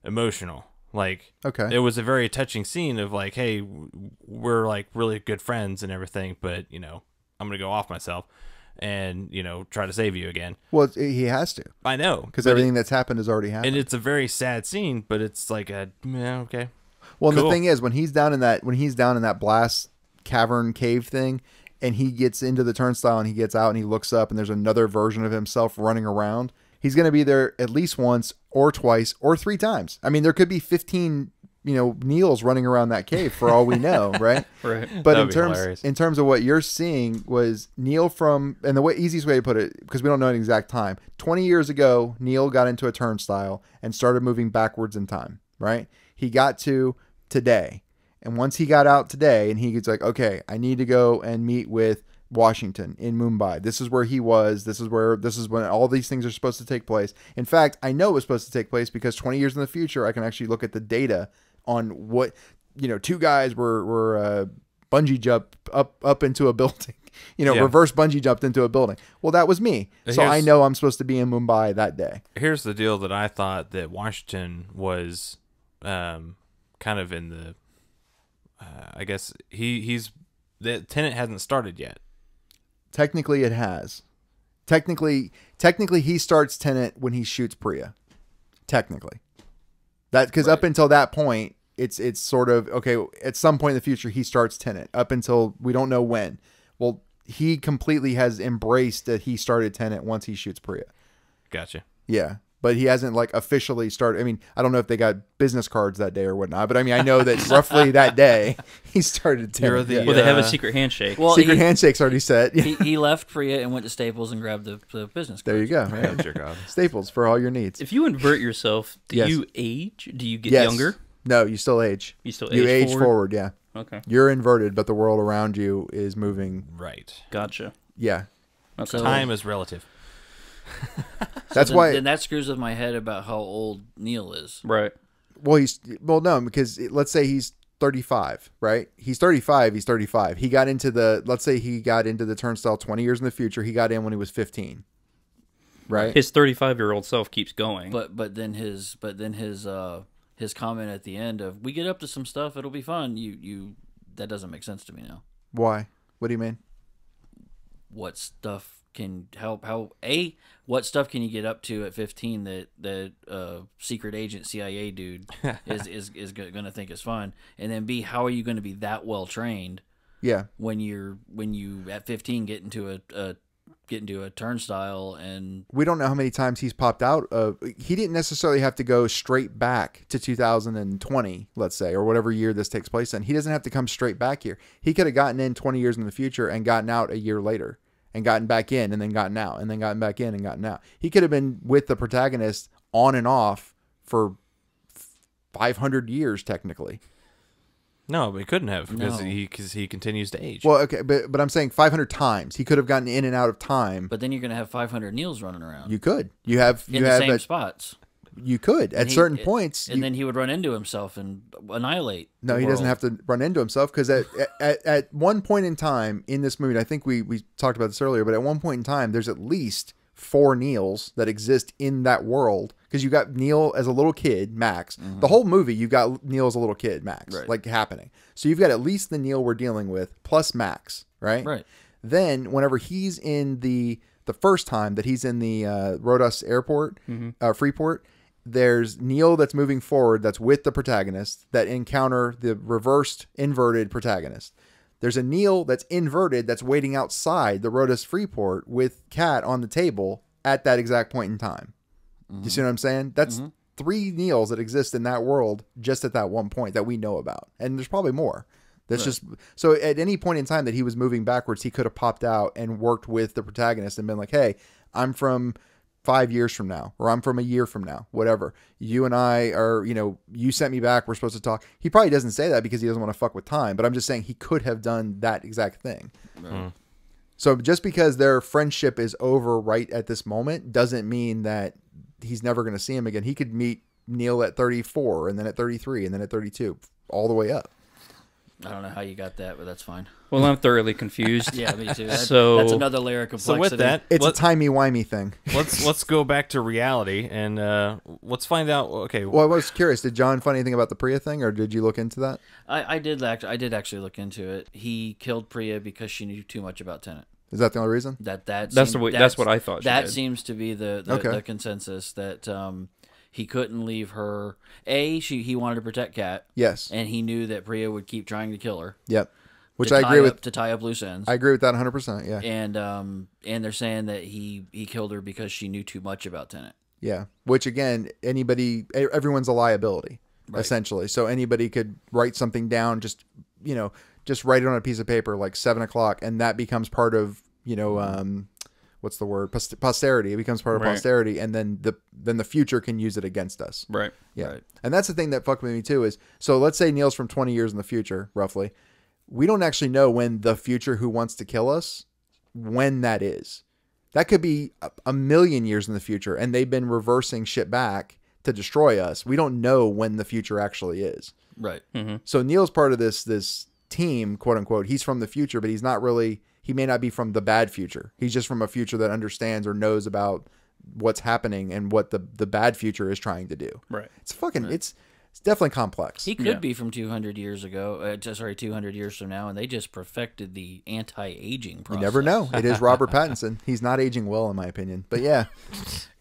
emotional. Like, Okay. it was a very touching scene of like, hey, we're like really good friends and everything, but I'm gonna go off myself and try to save you again. Well, he has to, I know, because but everything that's happened has already happened. and it's a very sad scene, but it's like okay. Well, and Cool. the thing is, when he's down in that blast cavern cave thing, and he gets into the turnstile and he gets out and he looks up and there's another version of himself running around, he's going to be there at least once or twice or 3 times. I mean, there could be 15, Neils running around that cave for all we know, right? Right. But That'd be in hilarious. terms of what you're seeing was Neil and the easiest way to put it, because we don't know an exact time, 20 years ago, Neil got into a turnstile and started moving backwards in time, right? He got to today. And once he got out today and he gets like, okay, I need to go and meet with Washington in Mumbai. This is where he was. This is when all these things are supposed to take place. In fact, I know it was supposed to take place because 20 years in the future, I can actually look at the data on what, 2 guys were bungee jump up into a building, Yeah. reverse bungee jumped into a building. Well, that was me. So I Here's- know I'm supposed to be in Mumbai that day. Here's the deal that I thought that Washington was kind of in the I guess he's the Tenet hasn't started yet. Technically it has. Technically he starts Tenet when he shoots Priya. Technically. That because up until that point, it's sort of okay, at some point in the future he starts Tenet. Up until we don't know when. Well, he completely has embraced that he started Tenet once he shoots Priya. Gotcha. Yeah. But he hasn't like officially started. I mean, I don't know if they got business cards that day or whatnot, but I mean, I know that roughly that day he started Tenet. You're the- Yeah. Well, they have a Yeah. secret handshake. Well, Secret he, handshake's already set. he left Priya and went to Staples and grabbed the business There you cards. go. Yeah, Yeah. jerk off. Staples for all your needs. if you invert yourself, do Yes. you age? Do you get Yes. younger? No, you still age. You still You age age forward, yeah. Okay, You're inverted, but the world around you is moving. Right. gotcha. Yeah. Okay. So- Time is relative. That's then, why. Then that screws with my head about how old Neil is. Right. Well, no, because let's say he's 35, right? He's 35. He's 35. Let's say he got into the turnstile 20 years in the future. He got in when he was 15, right? His 35-year-old self keeps going. But then his comment at the end of we get up to some stuff, it'll be fun. You that doesn't make sense to me now. Why? What do you mean? What stuff can help? What stuff can you get up to at 15 that secret agent CIA dude is going to think is fun? And then B, how are you going to be that well trained Yeah. when you at 15 get into a turnstile and We don't know how many times he's popped out of. He didn't necessarily have to go straight back to 2020, let's say, or whatever year this takes place in. He doesn't have to come straight back here. He could have gotten in 20 years in the future and gotten out a year later and gotten back in and then gotten out and then gotten back in and gotten out. He could have been with the protagonist on and off for 500 years, technically. No, but he couldn't have No. because he continues to age. Well, okay, but I'm saying 500 times. He could have gotten in and out of time. but then you're going to have 500 Neils running around You could. You have in the have same a, spots. you could at And certain points. and you- then he would run into himself and annihilate. No, the he doesn't world. have to run into himself because at one point in time in this movie, I think we talked about this earlier, but at one point in time, there's at least 4 Neils that exist in that world because you got Neil as a little kid, Max. The whole movie, you got Neil as a little kid, Max, Right. like happening. So you've got at least the Neil we're dealing with plus Max, right? Right. Then whenever he's in the first time that he's in the Rodos Airport, Freeport, there's Neil that's moving forward that's with the protagonist that encounter the inverted protagonist. There's a Neil that's inverted that's waiting outside the Rodos Freeport with Kat on the table at that exact point in time. You see what I'm saying? That's 3 Neils that exist in that world just at that one point that we know about. And there's probably more. That's just so at any point in time that he was moving backwards, he could have popped out and worked with the protagonist and been like, hey, I'm from 5 years from now, or I'm from a year from now, whatever. You and I are, you sent me back. We're supposed to talk. He probably doesn't say that because he doesn't want to fuck with time, but I'm just saying he could have done that exact thing. Right. So just because their friendship is over right at this moment doesn't mean that he's never going to see him again. He could meet Neil at 34 and then at 33 and then at 32 all the way up. I don't know how you got that, but that's fine. Well, I'm thoroughly confused. Yeah, me too. So- That's another layer of So complexity. with that, It's a timey-wimey thing. let's go back to reality and let's find out. Okay, Well, I was curious. Did John find anything about the Priya thing, or did you look into that? I did actually look into it. He killed Priya because she knew too much about Tenet. Is that the only reason? That's what I thought she That did. seems to be the Okay. consensus that he couldn't leave her. He wanted to protect Kat, Yes. and he knew that Priya would keep trying to kill her. Yep. Which to I agree with. to tie up loose ends. I agree with that 100%. Yeah. and they're saying that he killed her because she knew too much about Tenet. Yeah. Which again, everyone's a liability, Right. essentially. So anybody could write something down, just write it on a piece of paper like 7:00, and that becomes part of, what's the word? Posterity. It becomes part of Right. posterity, and then the future can use it against us. Right. Yeah. Right. And that's the thing that fucked with me too is, so let's say Neil's from 20 years in the future, roughly. We don't actually know when the future who wants to kill us, when that is. That could be a million years in the future, and they've been reversing shit back to destroy us. We don't know when the future actually is. Right. So Neil's part of this team, quote unquote. He's from the future, but he's not really, he may not be from the bad future. He's just from a future that understands or knows about what's happening and what the bad future is trying to do. Right. It's fucking, it's definitely complex. He could Yeah. be from 200 years ago. 200 years from now, and they just perfected the anti-aging You process. never know. It is Robert Pattinson. He's not aging well, in my opinion. But yeah,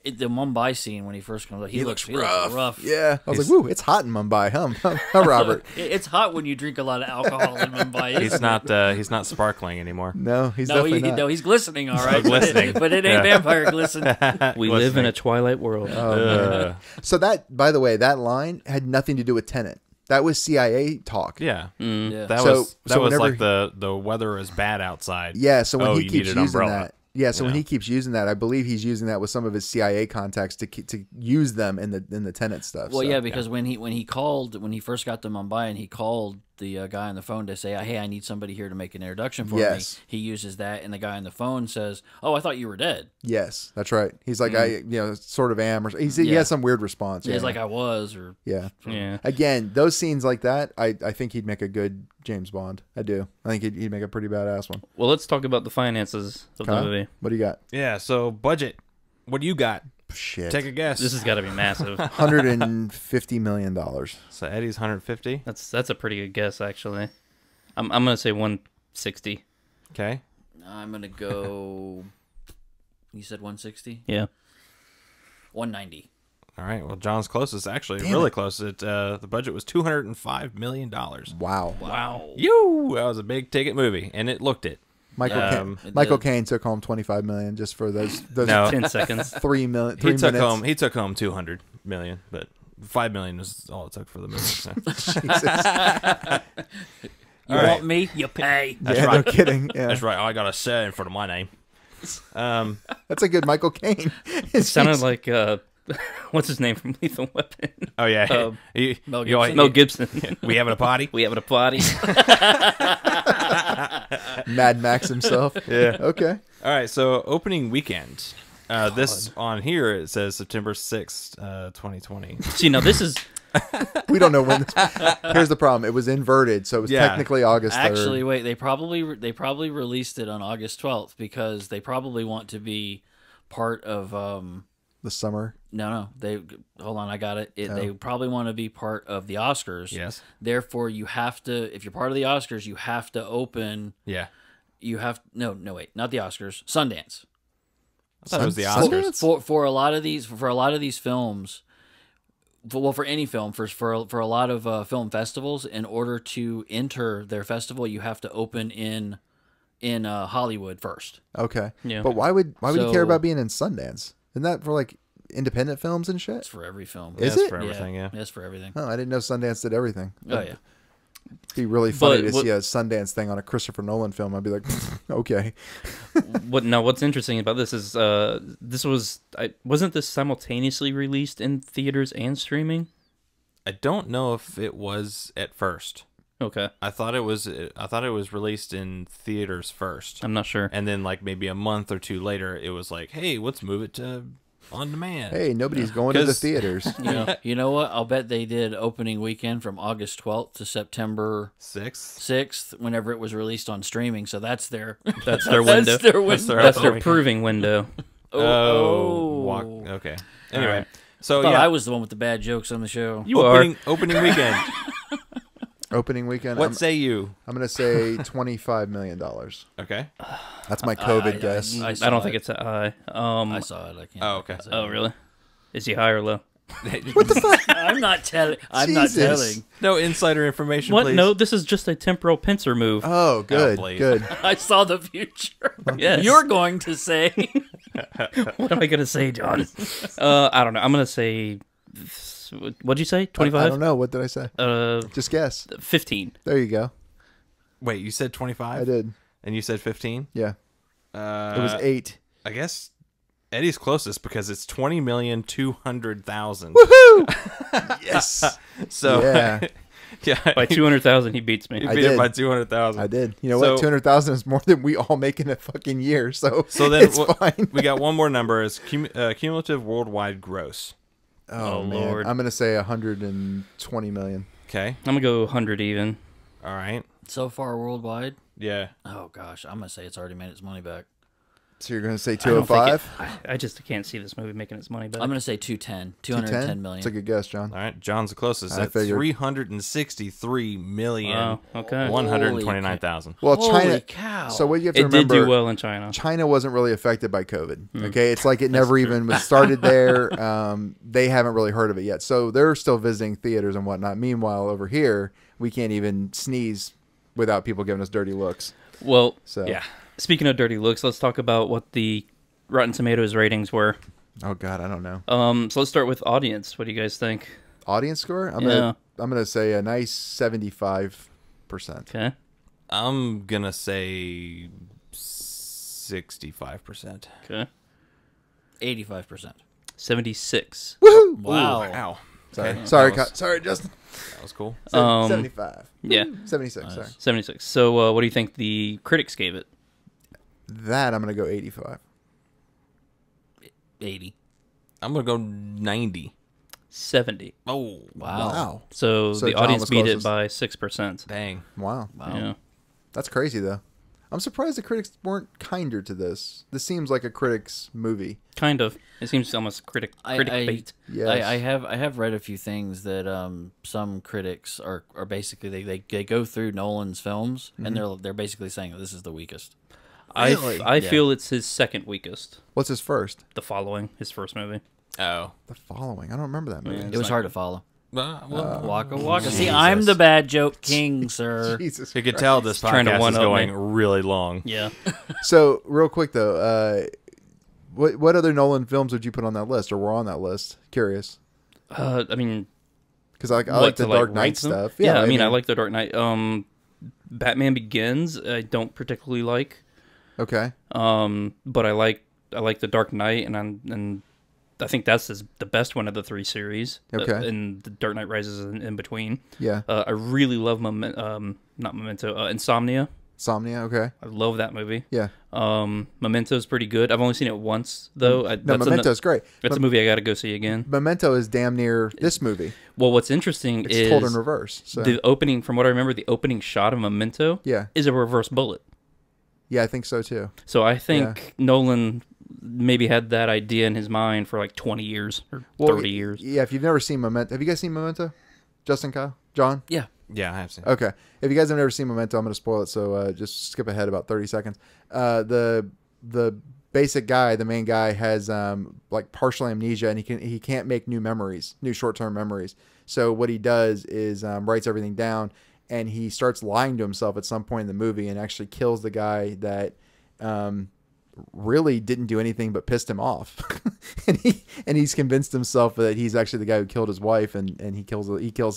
The Mumbai scene when he first comes out, he looks rough. yeah. I was like, woo, it's hot in Mumbai, huh, Robert? It's hot when you drink a lot of alcohol in Mumbai. he's not sparkling anymore. No, he's No, definitely not. he's glistening, all right. glistening. but it ain't Yeah. vampire glisten. We live in a twilight world. So that, by the way, that line had nothing to do with Tenet. That was CIA talk. Yeah. Yeah. That So- was so was whenever- like the weather is bad outside. Yeah, so when Oh, he you keeps need an using umbrella. that, yeah, so when Yeah. he keeps using that, I believe he's using that with some of his CIA contacts to use them in the Tenet stuff. Well, so. yeah, because when he first got to Mumbai and he called the guy on the phone to say, "Hey, I need somebody here to make an introduction for Yes. me." He uses that, and the guy on the phone says, "Oh, I thought you were dead." Yes, that's right. He's like, I sort of am, or he Yeah. has some weird response. He's like, "I was," or yeah. Yeah. Again, those scenes like that, I think he'd make a good James Bond. I do. I think he'd make a pretty badass one. Well, let's talk about the finances of the Huh? movie. What do you got? Yeah. So budget. What do you got? Shit. Take a guess. This has got to be massive. $150 million. So Eddie's 150. That's a pretty good guess, actually. I'm gonna say 160. Okay. I'm gonna go. You said 160, Yeah. 190. All right. Well, John's closest. Actually, Damn really it. close. The budget was $205 million. Wow. Wow. You. That was a big ticket movie, and it looked it. Michael it Michael did. Caine took home $25 million just for those No. 10 seconds. 3 million. He 3 took minutes. He took home 200 million, but 5 million was all it took for the movie. So. Jesus. You All right. want me? You pay. That's Yeah, right. no kidding. Yeah. That's right. I got a set in front of my name. That's a good Michael Caine. Sounded like what's his name from Lethal Weapon? Oh yeah. Mel You all- Gibson. Mel Gibson. we having a party? We having a party. Mad Max himself. Yeah. Okay. All right. So opening weekend. This on here it says September 6th, 2020. See, now this is We don't know when this. Here's the problem. It was inverted, so it was Yeah. technically August 3rd. Actually, wait. They probably released it on August 12th because they probably want to be part of The summer. No. They hold on. I got it. They probably want to be part of the Oscars. Yes. Therefore, you have to. If you're part of the Oscars, you have to open. Yeah. You have no. Wait, not the Oscars. Sundance. I thought it was the Sundance? Oscars. For a lot of these films. For any film, for a lot of film festivals, in order to enter their festival, you have to open in Hollywood first. Okay. Yeah. But why would you care So- about being in Sundance? Isn't that for like independent films and shit? It's for every film. Is Yes, it? for everything? Yeah. It's for everything. Oh, I didn't know Sundance did everything. Oh yeah. It'd be really funny But to see a Sundance thing on a Christopher Nolan film. I'd be like, okay. What's interesting about this is wasn't this simultaneously released in theaters and streaming? I don't know if it was at first. Okay, I thought it was released in theaters first, I'm not sure. and then like maybe a month or two later, it was like, hey, let's move it to on demand. Hey, nobody's going to the 'Cause- theaters. You know what? I'll bet they did opening weekend from August 12th to September 6th. whenever it was released on streaming. So that's their That's their window. That's their window. their That's their opening. proving window. Okay. Anyway, Alright. so Thought yeah, I was the one with the bad jokes on the show. You opening weekend. Opening weekend. What say you? I'm going to say $25 million. Okay. That's my COVID guess. I I don't think it's that high. I saw it. I can't. Oh, okay. say Oh, it. really? Is he high or low? I'm not telling. I'm not Jesus. telling. No insider information, What? please. No, this is just a temporal pincer move. Oh, good. please. Good. I saw the future. Yes. You're going to say. What am I gonna say, John? I don't know. I'm gonna say. What'd you say? I 25? don't know. What did I say? Just guess. 15. There you go. Wait, you said 25? I did. And you said 15? Yeah. It was 8. I guess Eddie's closest because it's 20,200,000. Woohoo! Yes. So Yeah. yeah, By 200,000, he beats he me. I beat it did. by 200,000. I did. You know So- what? 200,000 is more than we all make in a fucking year. So So then it's what- fine. We got one more number is cumulative worldwide gross. Oh, Oh, man. Lord. I'm going to say 120 million. Okay. I'm gonna go 100 even. All right. So far worldwide. Yeah. Oh gosh, I'm gonna say it's already made its money back. So you're going to say I don't think 205? I just can't see this movie making its money back. I'm gonna say 210. 210 million. That's a good guess, John. All right. John's the closest. I At figured. 363 million. Wow, okay. 129,000. Well, Holy China. cow. So what you have to It did remember, do well in China. China wasn't really affected by COVID. Okay, it's like it never even was started there. They haven't really heard of it yet, so they're still visiting theaters and whatnot. Meanwhile, over here, we can't even sneeze without people giving us dirty looks. Well, So Yeah. speaking of dirty looks, let's talk about what the Rotten Tomatoes ratings were. Oh God, I don't know. So let's start with audience. What do you guys think? Audience score? I'm Yeah. gonna say a nice 75%. Okay. I'm going to say 65%. Okay. 85%. 76. Woohoo! Wow. Wow. Sorry, Okay. sorry, That was- sorry, Justin. That was cool. 75. Yeah. 76. Sorry. 76. So what do you think the critics gave it? That I'm gonna go 85. 80. I'm going to go 90. 70. Oh, Wow. So, So the John audience was beat closest. it by 6%. dang. Wow. Yeah. That's crazy though. I'm surprised the critics weren't kinder to this. This seems like a critics movie. Kind of. It seems almost critic bait. Yes. I have read a few things that some critics are basically they go through Nolan's films and they're basically saying this is the weakest. Really? I Yeah. feel it's his second weakest. What's his first? The Following, his first movie. Oh. The Following. I don't remember that movie. Yeah. It was hard to follow. Well, Waka waka. See, Jesus. I'm the bad joke king, sir. Jesus. you could tell this Trying to podcast is one-up going me. really long. Yeah. So real quick though, what other Nolan films would you put on that list or were on that list? Curious. I mean, Because I like what, the to, Dark rank Knight them? stuff. Yeah, I mean, I like The Dark Knight. Batman Begins, I don't particularly like. Okay. But I like The Dark Knight, and I think that's the best one of the three series. Okay. And The Dark Knight Rises in between. Yeah. I really love Insomnia. Insomnia. Okay. I love that movie. Yeah. Memento's pretty good. I've only seen it once though. No, Memento's great. That's a movie I got to go see again. Memento is damn near this movie. Well, what's interesting It's is told in reverse. So the opening. From what I remember, the opening shot of Memento yeah, is a reverse bullet. yeah, I think so too. So I think Nolan maybe had that idea in his mind for like 20 years or 30 years. Yeah, if you've never seen Memento, have you guys seen Memento? Justin, Kyle, John? Yeah. Yeah, I have seen. Okay. If you guys have never seen Memento, I'm going to spoil it, so just skip ahead about 30 seconds. The basic guy, the main guy, has like partial amnesia, and he can't make new short-term memories. So what he does is writes everything down, and he starts lying to himself at some point in the movie, and actually kills the guy that really didn't do anything but pissed him off. and he's convinced himself that he's actually the guy who killed his wife, and he kills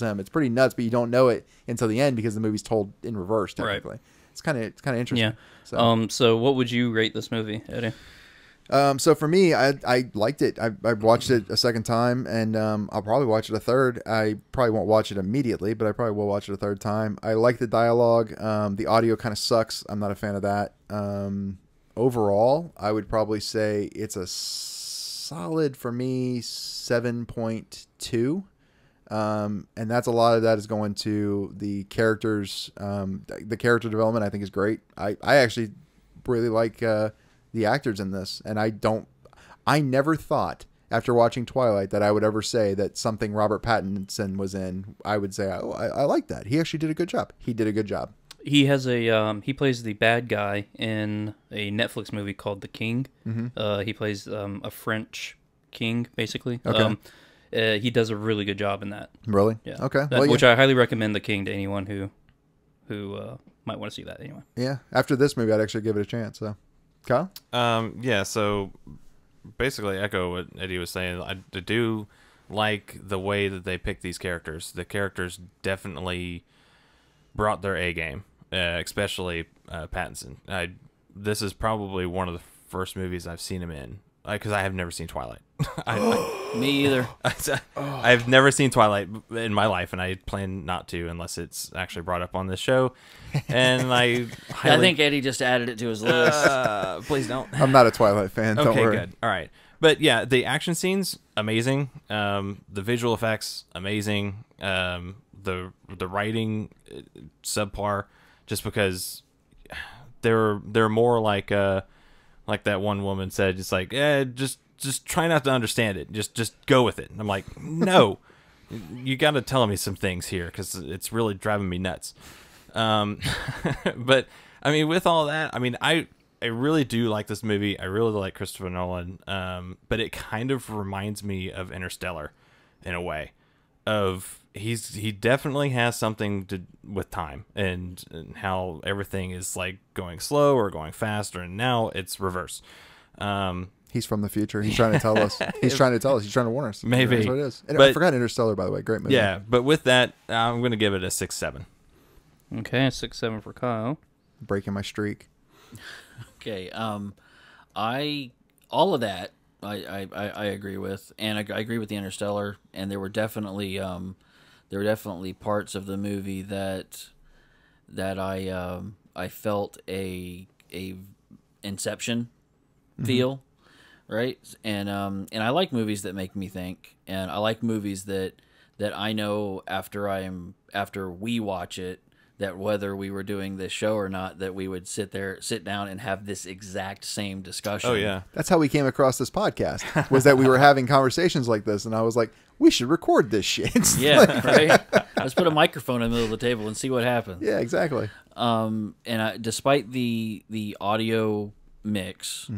him. It's pretty nuts, but you don't know it until the end because the movie's told in reverse technically. Right. It's kind of interesting. Yeah. So what would you rate this movie, Eddie? So for me, I liked it. I watched it a second time, and I'll probably watch it a third. I probably won't watch it immediately, but I probably will watch it a third time. I like the dialogue. The audio kind of sucks. I'm not a fan of that. Overall, I would probably say it's a solid, for me, 7.2. And that's a lot of that is going to the characters. The character development I think is great. I actually really like the actors in this, and I never thought after watching Twilight that I would ever say that something Robert Pattinson was in, I would say, oh, I like that. He actually did a good job. He did a good job. He has he plays the bad guy in a Netflix movie called The King. Mm-hmm. He plays a French king, basically. Okay. He does a really good job in that. Really? Yeah. Okay. Which I highly recommend The King to anyone who might want to see that anyway. Yeah. After this movie, I'd actually give it a chance. So, Kyle? Yeah. So basically, echo what Eddie was saying. I do like the way that they pick these characters. The characters definitely brought their A game. Especially Pattinson. This is probably one of the first movies I've seen him in, because I have never seen Twilight. Me either. I've never seen Twilight in my life, and I plan not to unless it's actually brought up on this show. And I think Eddie just added it to his list. Please don't. I'm not a Twilight fan. Don't worry. Good. All right. But yeah, the action scenes, amazing. The visual effects, amazing. The writing, subpar. Just because they're more like that one woman said, just like, just try not to understand it. Just go with it. And I'm like, no, you got to tell me some things here because it's really driving me nuts. But I mean, with all that, I mean, I really do like this movie. I really like Christopher Nolan. But it kind of reminds me of Interstellar in a way. He definitely has something to with time and how everything is like going slow or going faster, and now it's reverse. He's from the future. He's trying to tell us. He's trying to warn us. Maybe. That's what it is. And But, I forgot Interstellar, by the way. Great movie. Yeah, but with that, I'm going to give it a 6-7. Okay, 6-7 for Kyle. Breaking my streak. Okay. All of that I agree with, and I agree with the Interstellar, and there were definitely parts of the movie that I felt a Inception feel, right? And I like movies that make me think, and I like movies that I know after we watch it, that whether we were doing this show or not, that we would sit down and have this exact same discussion. Oh yeah, that's how we came across this podcast. Was that we were having conversations like this, and I was like, we should record this shit. Yeah, right. Let's put a microphone in the middle of the table and see what happens. Yeah, exactly. And despite the audio mix,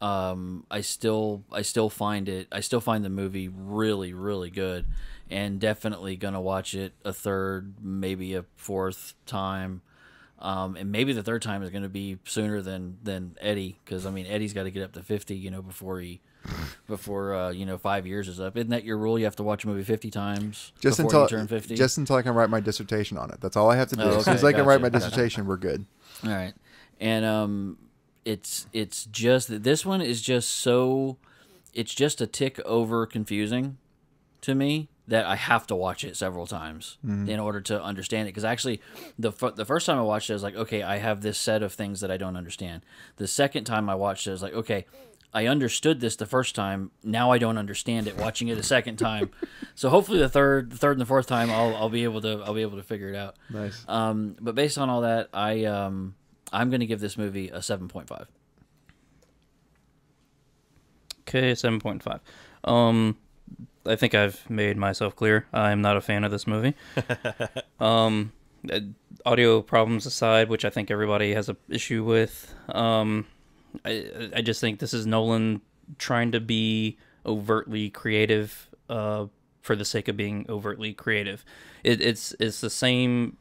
I still find the movie really, really good. And definitely gonna watch it a third, maybe a fourth time, and maybe the third time is gonna be sooner than Eddie, because I mean Eddie's got to get up to 50, before 5 years is up. Isn't that your rule? You have to watch a movie 50 times before you turn 50. Just until I can write my dissertation on it. That's all I have to do. Oh, okay, as soon as I can write my dissertation, we're good. All right, and it's just that this one is just so, it's just a tick over confusing to me, that I have to watch it several times in order to understand it. Because actually, the first time I watched it, I was like, okay, I have this set of things that I don't understand. The second time I watched it, I was like, okay, I understood this the first time. Now I don't understand it. Watching it a second time, so hopefully the third and the fourth time, I'll be able to figure it out. Nice. But based on all that, I'm going to give this movie a 7.5. Okay, 7.5. I think I've made myself clear. I'm not a fan of this movie. Uh, Audio problems aside, which I think everybody has an issue with, I just think this is Nolan trying to be overtly creative for the sake of being overtly creative. It's the same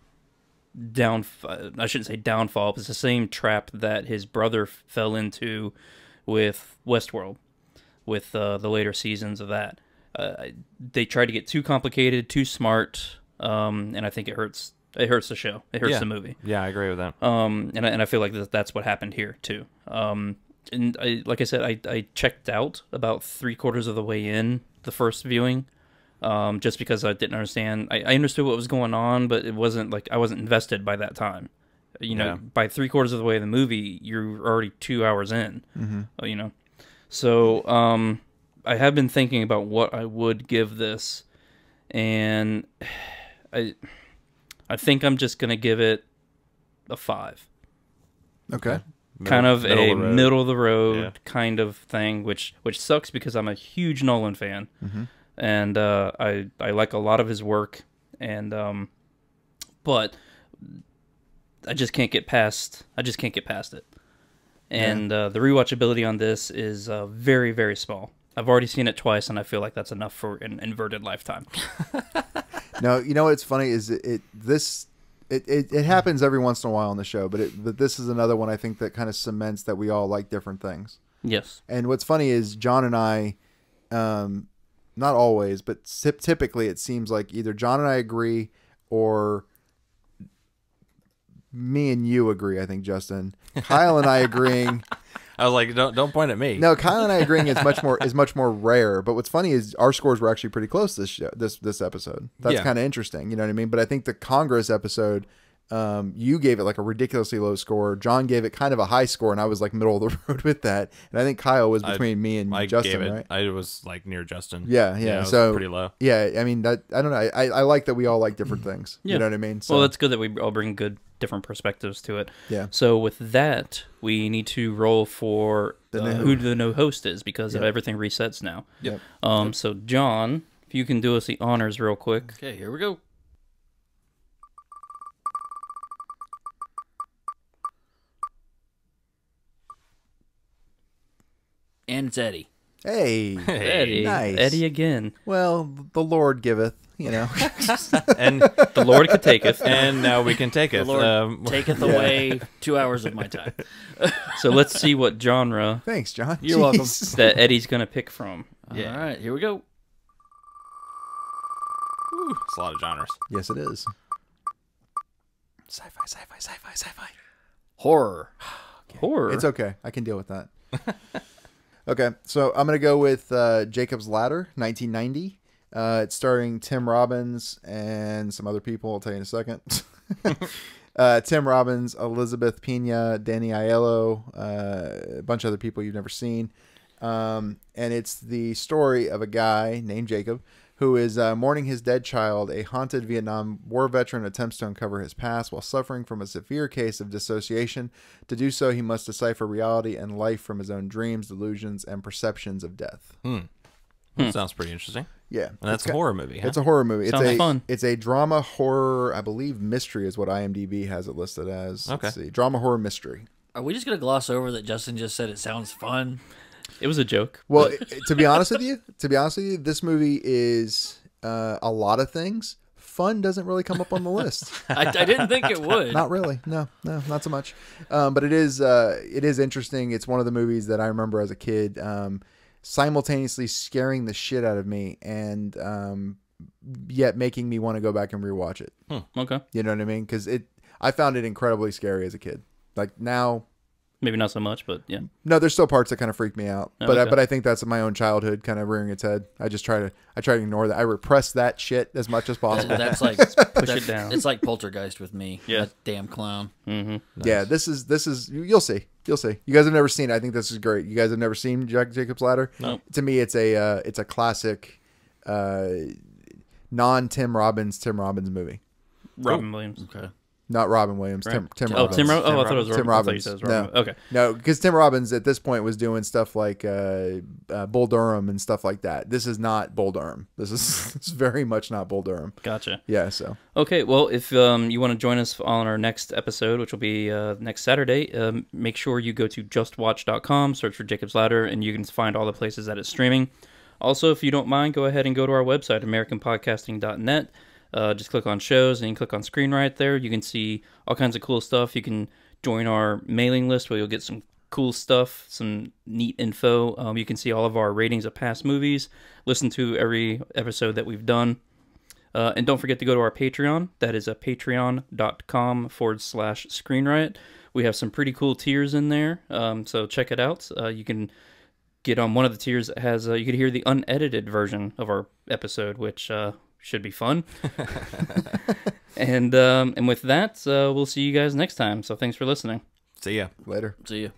I shouldn't say downfall, but it's the same trap that his brother fell into with Westworld, with the later seasons of that. They tried to get too complicated, too smart, and I think it hurts. It hurts the show. It hurts the movie. Yeah, I agree with that. And I feel like that's what happened here too. And like I said, I checked out about 3/4 of the way in the first viewing, just because I didn't understand. I understood what was going on, but it wasn't like I wasn't invested by that time. You know, by 3/4 of the way of the movie, you're already 2 hours in. You know, so I have been thinking about what I would give this, and I think I'm just gonna give it a 5. Okay. Kind of a middle of the road Yeah. kind of thing, which sucks because I'm a huge Nolan fan, and I like a lot of his work, and but I just can't get past. I just can't get past it, and the rewatchability on this is very, very small. I've already seen it twice, and I feel like that's enough for an inverted lifetime. No, you know what's funny is it happens every once in a while on the show, but this is another one I think that kind of cements that we all like different things. Yes. And what's funny is John and I, not always, but typically it seems like either John and I agree or me and you agree. I think Justin, Kyle and I agreeing. I was like, don't point at me. No, Kyle and I agreeing is much more rare. But what's funny is our scores were actually pretty close this episode. That's kind of interesting. You know what I mean? But I think the Congress episode, you gave it like a ridiculously low score. John gave it kind of a high score, and I was like middle of the road with that. And I think Kyle was between me and Justin, right? I was like near Justin. Yeah. So pretty low. Yeah, I mean that. I don't know. I like that we all like different things. Yeah. You know what I mean? So, Well, that's good that we all bring different perspectives to it. Yeah. So with that, we need to roll for who the new host is, because everything resets now. Yep. So John, if you can do us the honors real quick. Okay, here we go. And it's Eddie. Hey, Eddie. nice. Eddie again. Well, the Lord giveth. You know. And The Lord could taketh. and now we can take it. The Lord taketh away 2 hours of my time. So let's see what genre Thanks, John. You're welcome. Jeez. that Eddie's going to pick from. All right, here we go. It's a lot of genres. Yes, it is. Sci-fi. Horror. Horror. It's okay. I can deal with that. Okay, so I'm going to go with Jacob's Ladder, 1990. It's starring Tim Robbins and some other people. I'll tell you in a second. Tim Robbins, Elizabeth Pena, Danny Aiello, a bunch of other people you've never seen. And it's the story of a guy named Jacob who is mourning his dead child. A haunted Vietnam War veteran attempts to uncover his past while suffering from a severe case of dissociation. To do so, he must decipher reality and life from his own dreams, delusions, and perceptions of death. Sounds pretty interesting. Yeah. And that's a horror movie. Huh? It's a horror movie. Sounds fun. It's a drama horror, I believe mystery is what IMDb has it listed as. Okay. Let's see. Drama horror mystery. Are we just going to gloss over that Justin just said it sounds fun? It was a joke. Well, to be honest with you, this movie is a lot of things. Fun doesn't really come up on the list. I didn't think it would. Not really. No, not so much. But it is interesting. It's one of the movies that I remember as a kid, simultaneously scaring the shit out of me and yet making me want to go back and rewatch it. Okay. You know what I mean? Because I found it incredibly scary as a kid. Like now, Maybe not so much, but yeah. no, there's still parts that kind of freak me out. Oh, But okay. but I think that's my own childhood kind of rearing its head. I try to ignore that. I repress that shit as much as possible. That's like Push it down. It's like Poltergeist with me. Yeah. That damn clown. Mm-hmm. Yeah, this is you'll see. You guys have never seen it. I think this is great. You guys have never seen Jacob's Ladder? No. To me, it's a classic non Tim Robbins movie. Robin Williams. Okay. Not Robin Williams. Right? Tim Oh, Robbins. Tim Robbins. Oh, I thought it was Tim Robin. I thought you Robbins. said it was Robin. No. Okay. No, because Tim Robbins at this point was doing stuff like Bull Durham and stuff like that. This is not Bull Durham. This is it's very much not Bull Durham. Gotcha. Yeah, so. Okay, well, if you want to join us on our next episode, which will be next Saturday, make sure you go to justwatch.com, search for Jacob's Ladder, and you can find all the places that it's streaming. Also, if you don't mind, go ahead and go to our website, americanpodcasting.net. Just click on shows and you can click on Screen Right there. You can see all kinds of cool stuff. You can join our mailing list where you'll get some cool stuff, some neat info. You can see all of our ratings of past movies, listen to every episode that we've done. And don't forget to go to our Patreon. That is patreon.com/ScreenRiot. We have some pretty cool tiers in there, so check it out. You can get on one of the tiers that has, you can hear the unedited version of our episode, which should be fun. And with that, we'll see you guys next time. So thanks for listening. See ya. Later. See you.